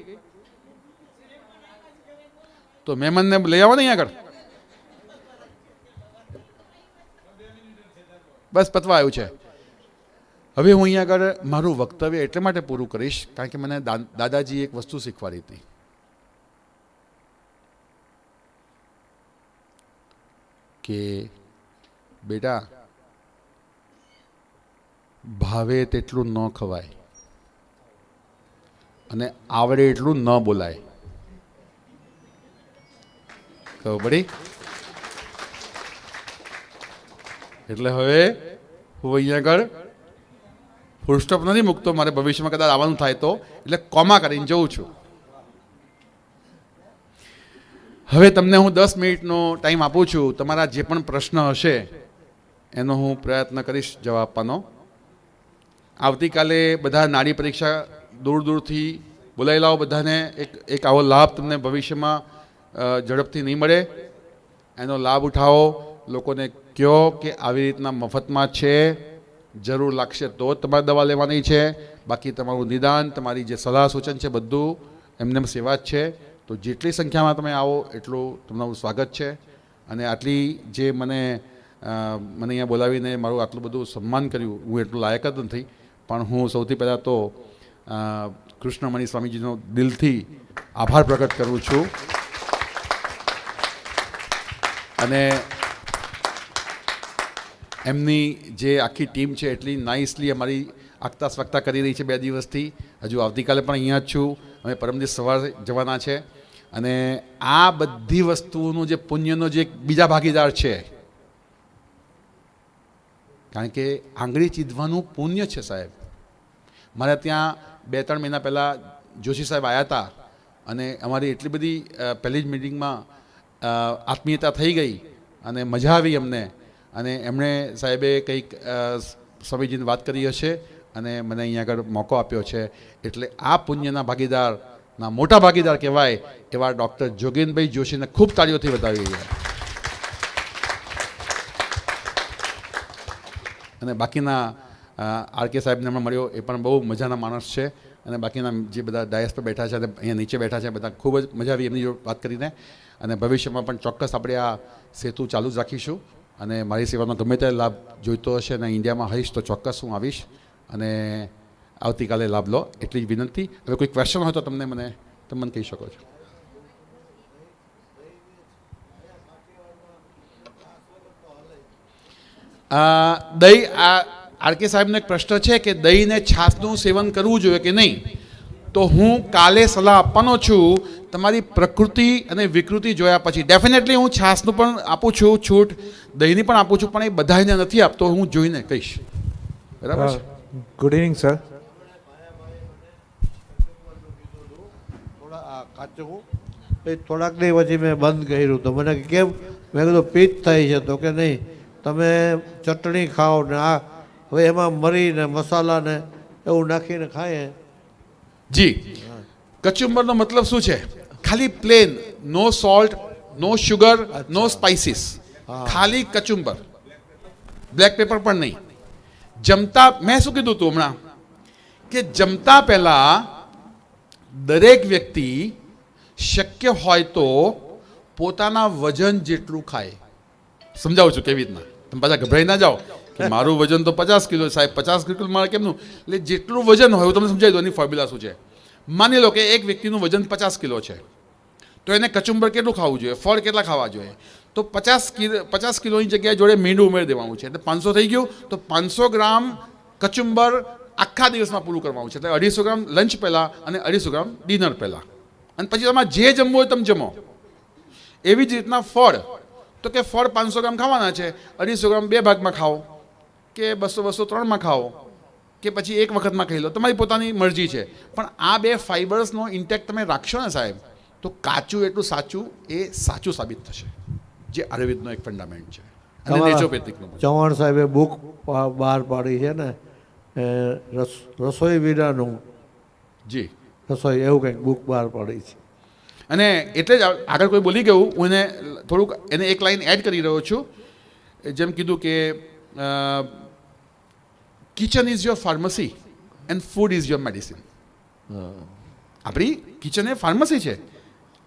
તો મહેમાનને લઈ આવો ને અહીંયા આગળ. બસ પતવા આવ્યું છે. હવે હું અહીંયા આગળ મારું વક્તવ્ય એટલે માટે પૂરું કરીશ કારણ કે મને દાદાજી એક વસ્તુ શીખવાડી હતી કે બેટા ભાવે તેટલું ન ખવાય અને આવડે એટલું ન બોલાય. ખબર પડી? એટલે હવે હું અહીંયા આગળ ફૂલ સ્ટોપ નથી મૂકતો. મારે ભવિષ્યમાં કદાચ આવવાનું થાય તો એટલે કોમા કરીને જઉં છું. હવે તમને હું 10 મિનિટનો ટાઈમ આપું છું. તમારા જે પણ પ્રશ્ન હશે એનો હું પ્રયત્ન કરીશ જવાબ આપવાનો. આવતીકાલે બધા નાડી પરીક્ષા દૂર દૂરથી બોલાવી લાવો બધાને. એક આવો લાભ તમને ભવિષ્યમાં ઝડપથી નહીં મળે. એનો લાભ ઉઠાવો. લોકોને કહો કે આવી રીતના મફતમાં છે, જરૂર લાગશે તો જ તમારે દવા લેવાની છે. બાકી તમારું નિદાન, તમારી જે સલાહ સૂચન છે બધું એમને સેવા જ છે. તો જેટલી સંખ્યામાં તમે આવો એટલું તમારું સ્વાગત છે. અને આટલી જે મને અહીંયા બોલાવીને મારું આટલું બધું સન્માન કર્યું, હું એટલું લાયક જ નથી. પણ હું સૌથી પહેલાં તો કૃષ્ણમણી સ્વામીજીનો દિલથી આભાર પ્રગટ કરું છું. અને એમની જે આખી ટીમ છે એટલી નાઇસલી અમારી આગતા સ્વાગતા કરી રહી છે 2 દિવસથી. હજુ આવતીકાલે પણ અહીંયા જ છું. અમે પરમ દિવસ સવારે જવાના છે. અને આ બધી વસ્તુઓનું જે પુણ્યનો જે બીજા ભાગીદાર છે, કારણ કે આંગળી ચીધવાનું પુણ્ય છે સાહેબ. મારે ત્યાં 2-3 મહિના પહેલાં જોશી સાહેબ આવ્યા હતા અને અમારી એટલી બધી પહેલી જ મિટિંગમાં આત્મીયતા થઈ ગઈ અને મજા આવી અમને. અને એમણે સાહેબે કંઈક સ્વામીજીની વાત કરી હશે અને મને અહીંયા આગળ મોકો આપ્યો છે. એટલે આ પુણ્યના ભાગીદારના મોટા ભાગીદાર કહેવાય એવા ડૉક્ટર જોગેનભાઈ જોશીને ખૂબ તાળીઓથી વધાવી રહ્યા. અને બાકીના આર.કે. સાહેબને હમણાં મળ્યો, એ પણ બહુ મજાના માણસ છે. અને બાકીના જે બધા ડાયસ પર બેઠા છે અને અહીંયા નીચે બેઠા છે બધા ખૂબ જ મજા આવી એમની જોડે વાત કરીને. અને ભવિષ્યમાં પણ ચોક્કસ આપણે આ સેતુ ચાલુ જ રાખીશું. અને મારી સેવાનો ગમે તે લાભ જોઈતો હશે અને ઇન્ડિયામાં હઈશ તો ચોક્કસ હું આવીશ અને આવતીકાલે લાભ લો એટલી જ વિનંતી. હવે કોઈ ક્વેશ્ચન હોય તો તમે મને કહી શકો છો. દહીં, આર.કે. સાહેબનો એક પ્રશ્ન છે કે દહીંને છાશનું સેવન કરવું જોઈએ કે નહીં. તો હું કાલે સલાહ આપવાનો છું તમારી પ્રકૃતિ અને વિકૃતિ જોયા પછી. ડેફિનેટલી હું છાશનું પણ આપું છું છૂટ, દહીંની પણ આપું છું, પણ એ બધાને નથી આપતો. હું જોઈને કહીશ. બરાબર છે. Good evening sir. થોડાક નહીં પછી મેં બંધ કર્યું તો મને કેમ, મેં કીધું પિત્ત થાય છે તો કે નહીં તમે ચટણી ખાઓ ને આ હવે એમાં મરી ને મસાલા ને એવું નાખીને ખાઈએ. જી, કચુંબરનો મતલબ શું છે? ખાલી પ્લેન, નો સોલ્ટ, નો શુગર, નો સ્પાઇસીસ, ખાલી કચુંબર, બ્લેક પેપર પણ નહીં. જમતા મેં શું કીધું હતું હમણાં કે જમતા પહેલા દરેક વ્યક્તિ શક્ય હોય તો પોતાના વજન જેટલું ખાય. સમજાવું છું કેવી રીતના, તમે પાછા ગભરાઈ ના જાઓ કે મારું વજન તો 50 કિલો સાહેબ, 50 કિલો મારે કેમનું. એટલે જેટલું વજન હોય હું તમને સમજાવી દઉં એની ફોર્મ્યુલા શું છે. માની લો કે એક વ્યક્તિનું વજન 50 કિલો છે તો એને કચુંબર કેટલું ખાવું જોઈએ, ફળ કેટલા ખાવા જોઈએ? તો 50 કિલોની જગ્યાએ જોડે મીંડું ઉમેરી દેવાનું છે એટલે 500 થઈ ગયું. તો 500 ગ્રામ કચુંબર આખા દિવસમાં પૂરું કરવાનું છે. એટલે 250 ગ્રામ લંચ પહેલાં અને 250 ગ્રામ ડિનર પહેલાં. અને પછી તમારે જે જમવું હોય તમે જમો. એવી જ રીતના ફળ, તો કે ફળ 500 ગ્રામ ખાવાના છે, 250 ગ્રામ 2 ભાગમાં ખાઓ કે 200 3માં ખાઓ કે પછી એક વખતમાં ખાઈ લો, તમારી પોતાની મરજી છે. પણ આ 2 ફાઇબર્સનો ઇન્ટેક તમે રાખશો ને સાહેબ તો કાચું એટલું સાચું એ સાચું સાબિત થશે, જે આયુર્વેદનો એક ફંડામેન્ટ છે અને નેચરોપેથિકનો. ચૌહાણ સાહેબે બુક બહાર પાડી છે ને રસોઈ વિનાનું જી. રસોઈ એવું કંઈક બુક બહાર પડી છે. અને એટલે જ આગળ કોઈ બોલી ગયું, હું એને થોડુંક એને એક લાઈન એડ કરી રહ્યો છું. જેમ કીધું કે kitchen is your pharmacy and food is your medicine. આપણી કિચન એ ફાર્મસી છે.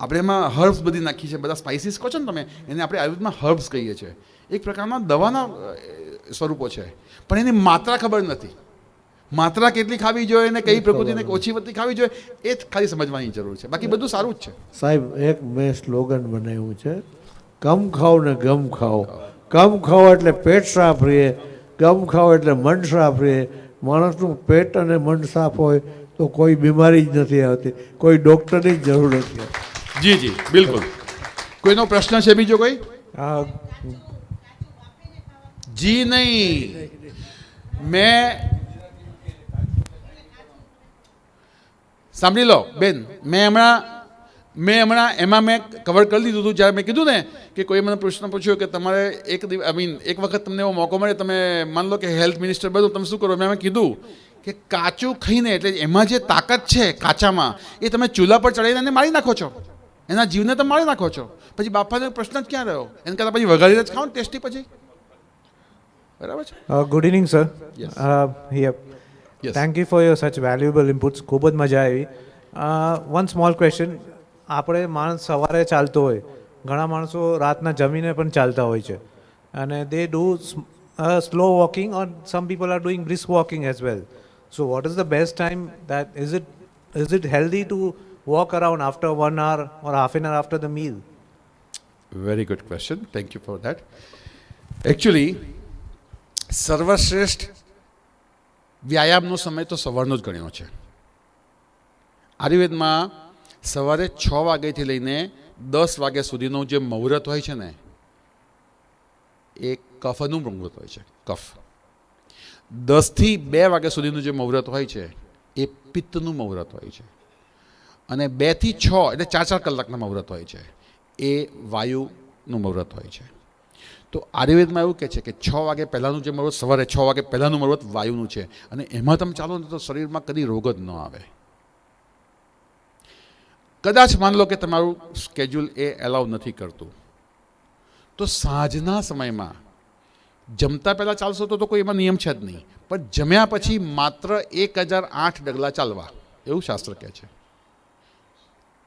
આપણે એમાં હર્બ્સ બધી નાખી છે, બધા સ્પાઇસીસ કહો છો ને તમે, એને આપણે આયુર્વેદમાં હર્બ્સ કહીએ છીએ. એક પ્રકારના દવાના સ્વરૂપો છે, પણ એની માત્રા ખબર નથી. માત્રા કેટલી ખાવી જોઈએ ને કઈ પ્રકૃતિને ઓછી વધતી ખાવી જોઈએ એ જ ખાલી સમજવાની જરૂર છે. બાકી બધું સારું જ છે. સાહેબ, એક મેં સ્લોગન બનાવ્યું છે, કમ ખાઓ ને ગમ ખાઓ. કમ ખાઓ એટલે પેટ સાફ રહે, ગમ ખાઓ એટલે મન સાફ રહે. માણસનું પેટ અને મન સાફ હોય તો કોઈ બીમારી જ નથી આવતી, કોઈ ડૉક્ટરની જ જરૂર નથી આવતી. જી જી બિલકુલ. કોઈનો પ્રશ્ન છે બીજો કોઈ? જી નહીં, મેં સાંભળી લો બેન, મેં હમણાં એમાં મેં કવર કરી દીધું હતું. જ્યારે મેં કીધું ને કે કોઈ મને પ્રશ્ન પૂછ્યો કે તમારે એક વખત તમને એવો મોકો મળે, તમે માન લો કે હેલ્થ મિનિસ્ટર બધું, તમે શું કરો? મેં કીધું કે કાચું ખાઈને, એટલે એમાં જે તાકાત છે કાચામાં, એ તમે ચૂલા પર ચડાવીને એને મારી નાખો છો, એના જીવને તમે મારી નાખો છો. પછી બાપાનો પ્રશ્ન જ ક્યાં રહ્યો? એને કરતાં પછી વઘારીને જ ખાઓ ને ટેસ્ટી પછી. બરાબર છે. Good evening sir. Yes. Yes. Thank you for your such valuable inputs. ખૂબ જ મજા આવી. One small question. આપણે માણસ સવારે ચાલતો હોય, ઘણા માણસો રાતના જમીને પણ ચાલતા હોય છે, અને they do slow walking, or some people are doing brisk walking as well. So what is the best time that is it healthy to walk around after 1 hour or half an hour after the meal? Very good question. Thank you for that. Actually સર્વશ્રેષ્ઠ વ્યાયામનો સમય તો સવારનો જ ગણ્યો છે. આયુર્વેદમાં સવારે 6 વાગ્યાથી લઈને 10 વાગ્યા સુધીનું જે મુહૂર્ત હોય છે ને, એ કફનું મુહૂર્ત હોય છે. કફ. 10 થી 2 વાગ્યા સુધીનું જે મુહૂર્ત હોય છે એ પિત્તનું મુહૂર્ત હોય છે, અને 2 થી 6 એટલે 4 કલાકના મુહૂર્ત હોય છે, એ વાયુનું મુહૂર્ત હોય છે. તો આયુર્વેદમાં એવું કહે છે કે 6 વાગે પહેલાંનું જે મુહૂર્ત, સવારે 6 વાગે પહેલાંનું મુહૂર્ત વાયુનું છે, અને એમાં તમે ચાલો ને તો શરીરમાં કદી રોગ જ ન આવે. કદાચ માન લો કે તમારું સ્કેડ્યુલ એ એલાઉ નથી કરતું, તો સાંજના સમયમાં જમતા પહેલાં ચાલશો તો કોઈ એમાં નિયમ છે જ નહીં, પણ જમ્યા પછી માત્ર 1008 ડગલા ચાલવા, એવું શાસ્ત્ર કહે છે.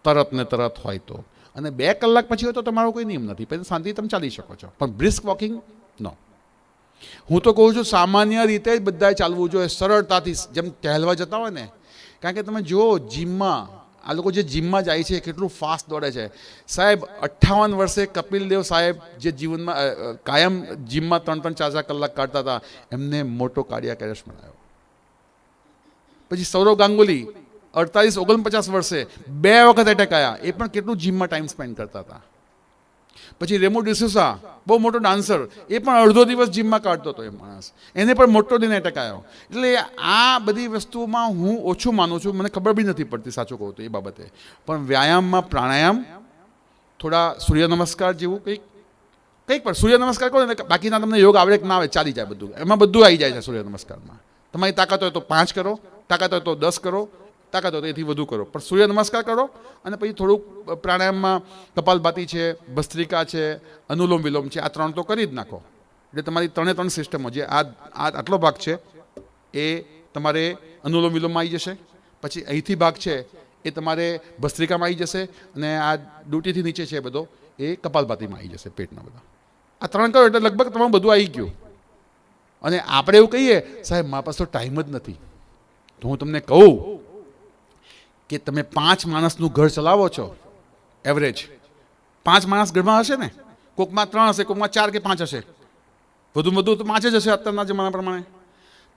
તરત ને તરત હોય તો, અને 2 કલાક પછી હોય તો તમારો કોઈ નિયમ નથી, પછી શાંતિથી તમે ચાલી શકો છો. પણ બ્રિસ્ક વોકિંગ નો. હું તો કહું છું સામાન્ય રીતે જ બધાએ ચાલવું જોઈએ, સરળતાથી, જેમ ટહેલવા જતા હોય ને. કારણ કે તમે જુઓ જીમમાં, આ લોકો જે જીમમાં જાય છે કેટલું ફાસ્ટ દોડે છે. સાહેબ 58 વર્ષે કપિલ દેવ સાહેબ જે જીવનમાં કાયમ જીમમાં 3-3, 4-4 કલાક કાઢતા હતા, એમને મોટો કાર્ડિયાક એરેસ્ટ બનાવ્યો. પછી સૌરવ ગાંગુલી 48-49 વર્ષે 2 વખત એટેક આવ્યા, એ પણ કેટલું જીમમાં ટાઈમ સ્પેન્ડ કરતા હતા. પછી રેમો ડિસુસા, બહુ મોટો ડાન્સર, એ પણ અડધો દિવસ જીમમાં કાઢતો હતો. એ માણસ, એને પણ મોટો દિન એટેક આવ્યો. એટલે આ બધી વસ્તુઓમાં હું ઓછું માનું છું, મને ખબર બી નથી પડતી સાચું કહું તો એ બાબતે. પણ વ્યાયામમાં પ્રાણાયામ, થોડા સૂર્ય નમસ્કાર જેવું કંઈક પણ સૂર્ય નમસ્કાર કરો ને, બાકીના તમને યોગ આવડે કે ના આવે ચાલી જાય બધું, એમાં બધું આવી જાય છે સૂર્ય નમસ્કારમાં. તમારી તાકાત હોય તો 5 કરો, તાકાત હોય તો 10 કરો, તાકાત હોય તો એથી વધુ કરો, પણ સૂર્ય નમસ્કાર કરો. અને પછી થોડુંક પ્રાણાયામમાં કપાલભાતિ છે, ભસ્ત્રિકા છે, અનુલોમ વિલોમ છે, આ 3 તો કરી જ નાખો. એટલે તમારી 3 સિસ્ટમો, જે આટલો ભાગ છે એ તમારે અનુલોમ વિલોમમાં આવી જશે, પછી અહીંથી ભાગ છે એ તમારે ભસ્ત્રિકામાં આવી જશે, અને આ ડ્યુટીથી નીચે છે બધો એ કપાલભાતિમાં આવી જશે, પેટના બધા. આ 3 કરો એટલે લગભગ તમારું બધું આવી ગયું. અને આપણે એવું કહીએ સાહેબ મારા પાસે તો ટાઈમ જ નથી, તો હું તમને કહું કે તમે 5 માણસનું ઘર ચલાવો છો, એવરેજ 5 માણસ ઘરમાં હશે ને, કોકમાં 3 હશે, કોકમાં 4 કે 5 હશે, વધુ તો 5 જ હશે અત્યારના જમાના પ્રમાણે.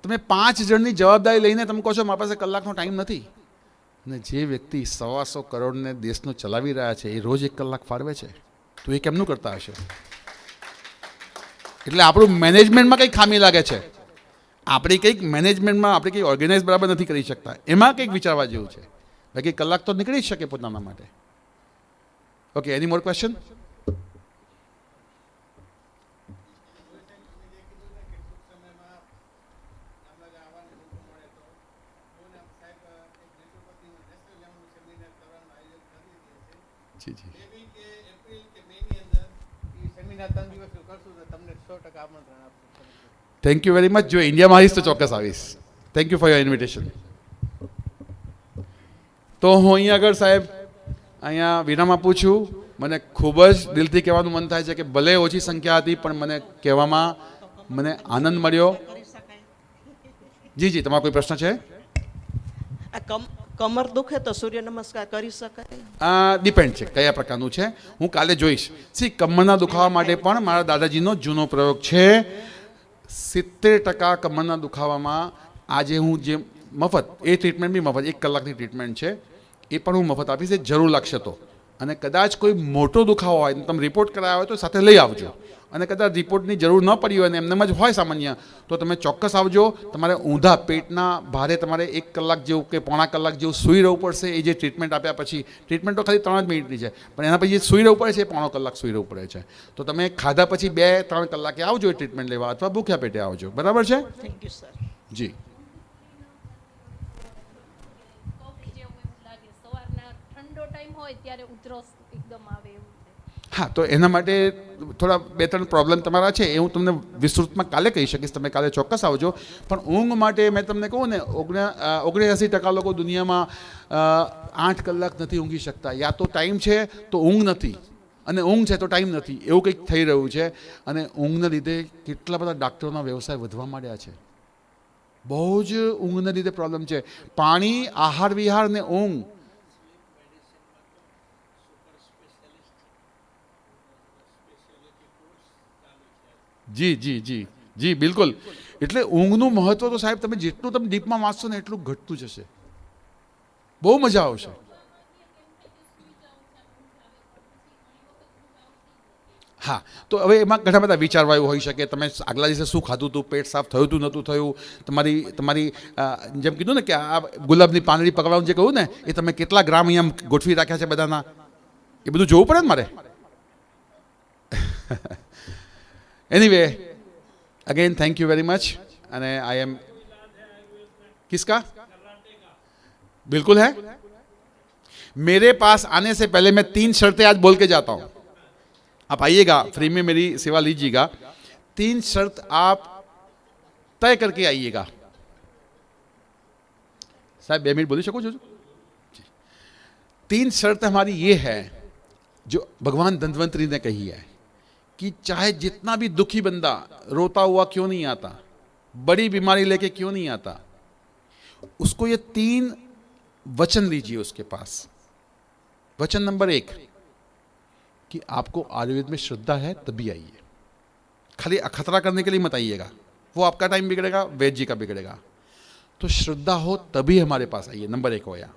તમે 5 જણની જવાબદારી લઈને તમે કહો છો મારા પાસે કલાકનો ટાઈમ નથી. અને જે વ્યક્તિ 125 કરોડને દેશનો ચલાવી રહ્યા છે, એ રોજ 1 કલાક ફાળવે છે, તો એ કેમનું કરતા હશે? એટલે આપણું મેનેજમેન્ટમાં કંઈક ખામી લાગે છે. આપણી કંઈક મેનેજમેન્ટમાં આપણે કંઈક ઓર્ગેનાઇઝ બરાબર નથી કરી શકતા, એમાં કંઈક વિચારવા જેવું છે. બાકી કલાક તો નીકળી જ શકે પોતાના માટે. Okay, any more question? જી જી થેન્ક યુ વેરી મચ. જો ઇન્ડિયામાં આવીશ તો ચોક્કસ આવીશ. Thank you for your invitation. તો હું અહીંયા આગળ સાહેબ અહીંયા વિરામ આપું છું. મને ખૂબ જ દિલથી કહેવાનું મન થાય છે કે ભલે ઓછી સંખ્યા હતી પણ મને કહેવામાં મને આનંદ મળ્યો. જી જી, તમારો કોઈ પ્રશ્ન છે? કમર દુખે તો સૂર્ય નમસ્કાર કરી શકાય? આ ડિપેન્ડ છે કયા પ્રકારનું છે. હું કાલે જોઈશ. કમરના દુખાવા માટે પણ મારા દાદાજીનો જૂનો પ્રયોગ છે. 70% કમરના દુખાવામાં આજે હું જે મફત, એ ટ્રીટમેન્ટ બી મફત, 1 કલાકની ટ્રીટમેન્ટ છે, એ પણ હું મફત આપીશ. એ જરૂર લાગશે તો. અને કદાચ કોઈ મોટો દુખાવો હોય તમે રિપોર્ટ કરાવ્યો હોય તો સાથે લઈ આવજો. અને કદાચ રિપોર્ટની જરૂર ન પડી હોય અને એમનેમ જ હોય સામાન્ય, તો તમે ચોક્કસ આવજો. તમારે ઊંધા પેટના ભારે તમારે 1 કલાક જેવું કે પોણા કલાક જેવું સૂઈ રહેવું પડશે. એ જે ટ્રીટમેન્ટ આપ્યા પછી, ટ્રીટમેન્ટ તો ખાલી 3 જ મિનિટની છે, પણ એના પછી જે સૂઈ રહેવું પડે છે એ પોણો કલાક સૂઈ રહેવું પડે છે. તો તમે ખાધા પછી 2-3 કલાકે આવજો એ ટ્રીટમેન્ટ લેવા, અથવા ભૂખ્યા પેટે આવજો. બરાબર છે? Thank you sir. જી. હા, તો એના માટે થોડા 2-3 પ્રોબ્લેમ તમારા છે, એ હું તમને વિસ્તૃતમાં કાલે કહી શકીશ. તમે કાલે ચોક્કસ આવજો. પણ ઊંઘ માટે મેં તમને કહું ને, 79% લોકો દુનિયામાં 8 કલાક નથી ઊંઘી શકતા. યા તો ટાઈમ છે તો ઊંઘ નથી, અને ઊંઘ છે તો ટાઈમ નથી. એવું કંઈક થઈ રહ્યું છે. અને ઊંઘના લીધે કેટલા બધા ડાક્ટરોના વ્યવસાય વધવા માંડ્યા છે. બહુ જ ઊંઘના લીધે પ્રોબ્લેમ છે. પાણી, આહાર વિહાર ને ઊંઘ. જી જી જી જી, બિલકુલ. એટલે ઊંઘનું મહત્વ તો સાહેબ તમે જેટલું તમે ડીપમાં વાંચશો ને એટલું ઘટતું જશે. બહુ મજા આવશે. હા, તો હવે એમાં ઘણા બધા વિચારવાયું હોઈ શકે. તમે આગલા દિવસે શું ખાધું હતું, પેટ સાફ થયું હતું નહોતું થયું, તમારી જેમ કીધું ને કે આ ગુલાબની પાંદડી પકડવાનું જે કહ્યું ને, એ તમે કેટલા ગ્રામ અહીંયા ગોઠવી રાખ્યા છે બધાના, એ બધું જોવું પડે ને મારે. Anyway, again thank you very much. અને आई एम किसका? बिल्कुल है. मेरे पास आने से पहले मैं 3 शर्तें आज बोल के जाता हूं. आप आइएगा, फ्री में मेरी सेवा लीजिएगा. 3 शर्त आप तय करके आइएगा. साहब 2 मिनट बोली सको जो? 3 शर्त हमारी ये है जो भगवान धन्वंतरी ने कही है कि चाहे जितना भी दुखी बंदा रोता हुआ क्यों नहीं आता, बड़ी बीमारी लेके क्यों नहीं आता, उसको ये 3 वचन लीजिए उसके पास. वचन नंबर 1 कि आपको आयुर्वेद में श्रद्धा है तभी आइए. खाली अखतरा करने के लिए मत आइएगा, वो आपका टाइम बिगड़ेगा, वैद्य जी का बिगड़ेगा. तो श्रद्धा हो तभी हमारे पास आइए. नंबर 1 होया.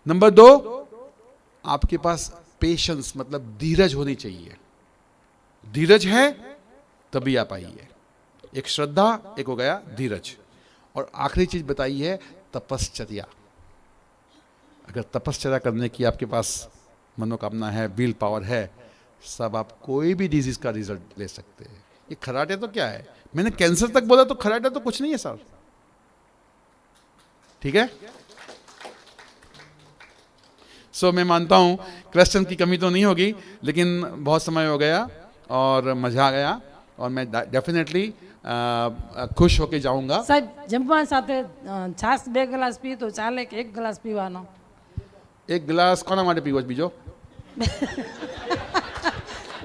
नंबर 2, आपके पास पेशेंस मतलब धीरज होनी चाहिए. धीरज है तभी आप आइए. एक श्रद्धा, एक हो गया धीरज. और आखिरी चीज बताई है तपश्चर्या. अगर तपश्चर्या करने की आपके पास मनोकामना है, विल पावर है, सब आप कोई भी डिजीज का रिजल्ट ले सकते हैं. ये खराटे तो क्या है, मैंने कैंसर तक बोला तो खराटे तो कुछ नहीं है सर. ठीक है. सो मैं मानता हूं क्वेश्चन की कमी तो नहीं होगी, लेकिन बहुत समय हो गया और मजा आ गया, और मैं डेफिनेटली खुश होके जाऊंगा. સાહેબ જમવા સાથે છાશ 2 ગ્લાસ પી તો ચાલે કે 1 ગ્લાસ પીવાનો? 1 ગ્લાસ કોના માટે પીવો છે બીજો?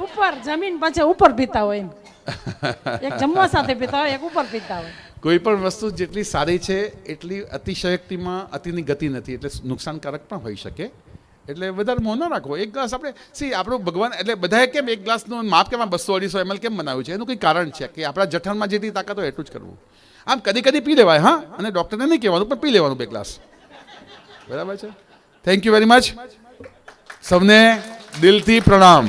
ઉપર જમીન પછી ઉપર પીતા હોય એમ. એક જમવા સાથે પીતા હોય, એક ઉપર પીતા હોય. કોઈ પણ વસ્તુ જેટલી સારી છે એટલી અતિશયોક્તિમાં અતિની ગતિ નથી, એટલે નુકસાનકારક પણ હોઈ શકે. એટલે વધારે મોં ન રાખવો. 1 ગ્લાસ આપણે આપણું ભગવાન, એટલે બધાએ કેમ 1 ગ્લાસનું માપ કેમ 200-250 ml કેમ બનાવ્યું છે? એનું કંઈ કારણ છે કે આપણા જઠરમાં જેટલી તાકાત હોય એટલું જ કરવું. આમ કદી કદી પી લેવાય, હા, અને ડૉક્ટરને નહીં કહેવાનું પણ પી લેવાનું 2 ગ્લાસ. બરાબર છે. Thank you very much. સૌને દિલથી પ્રણામ.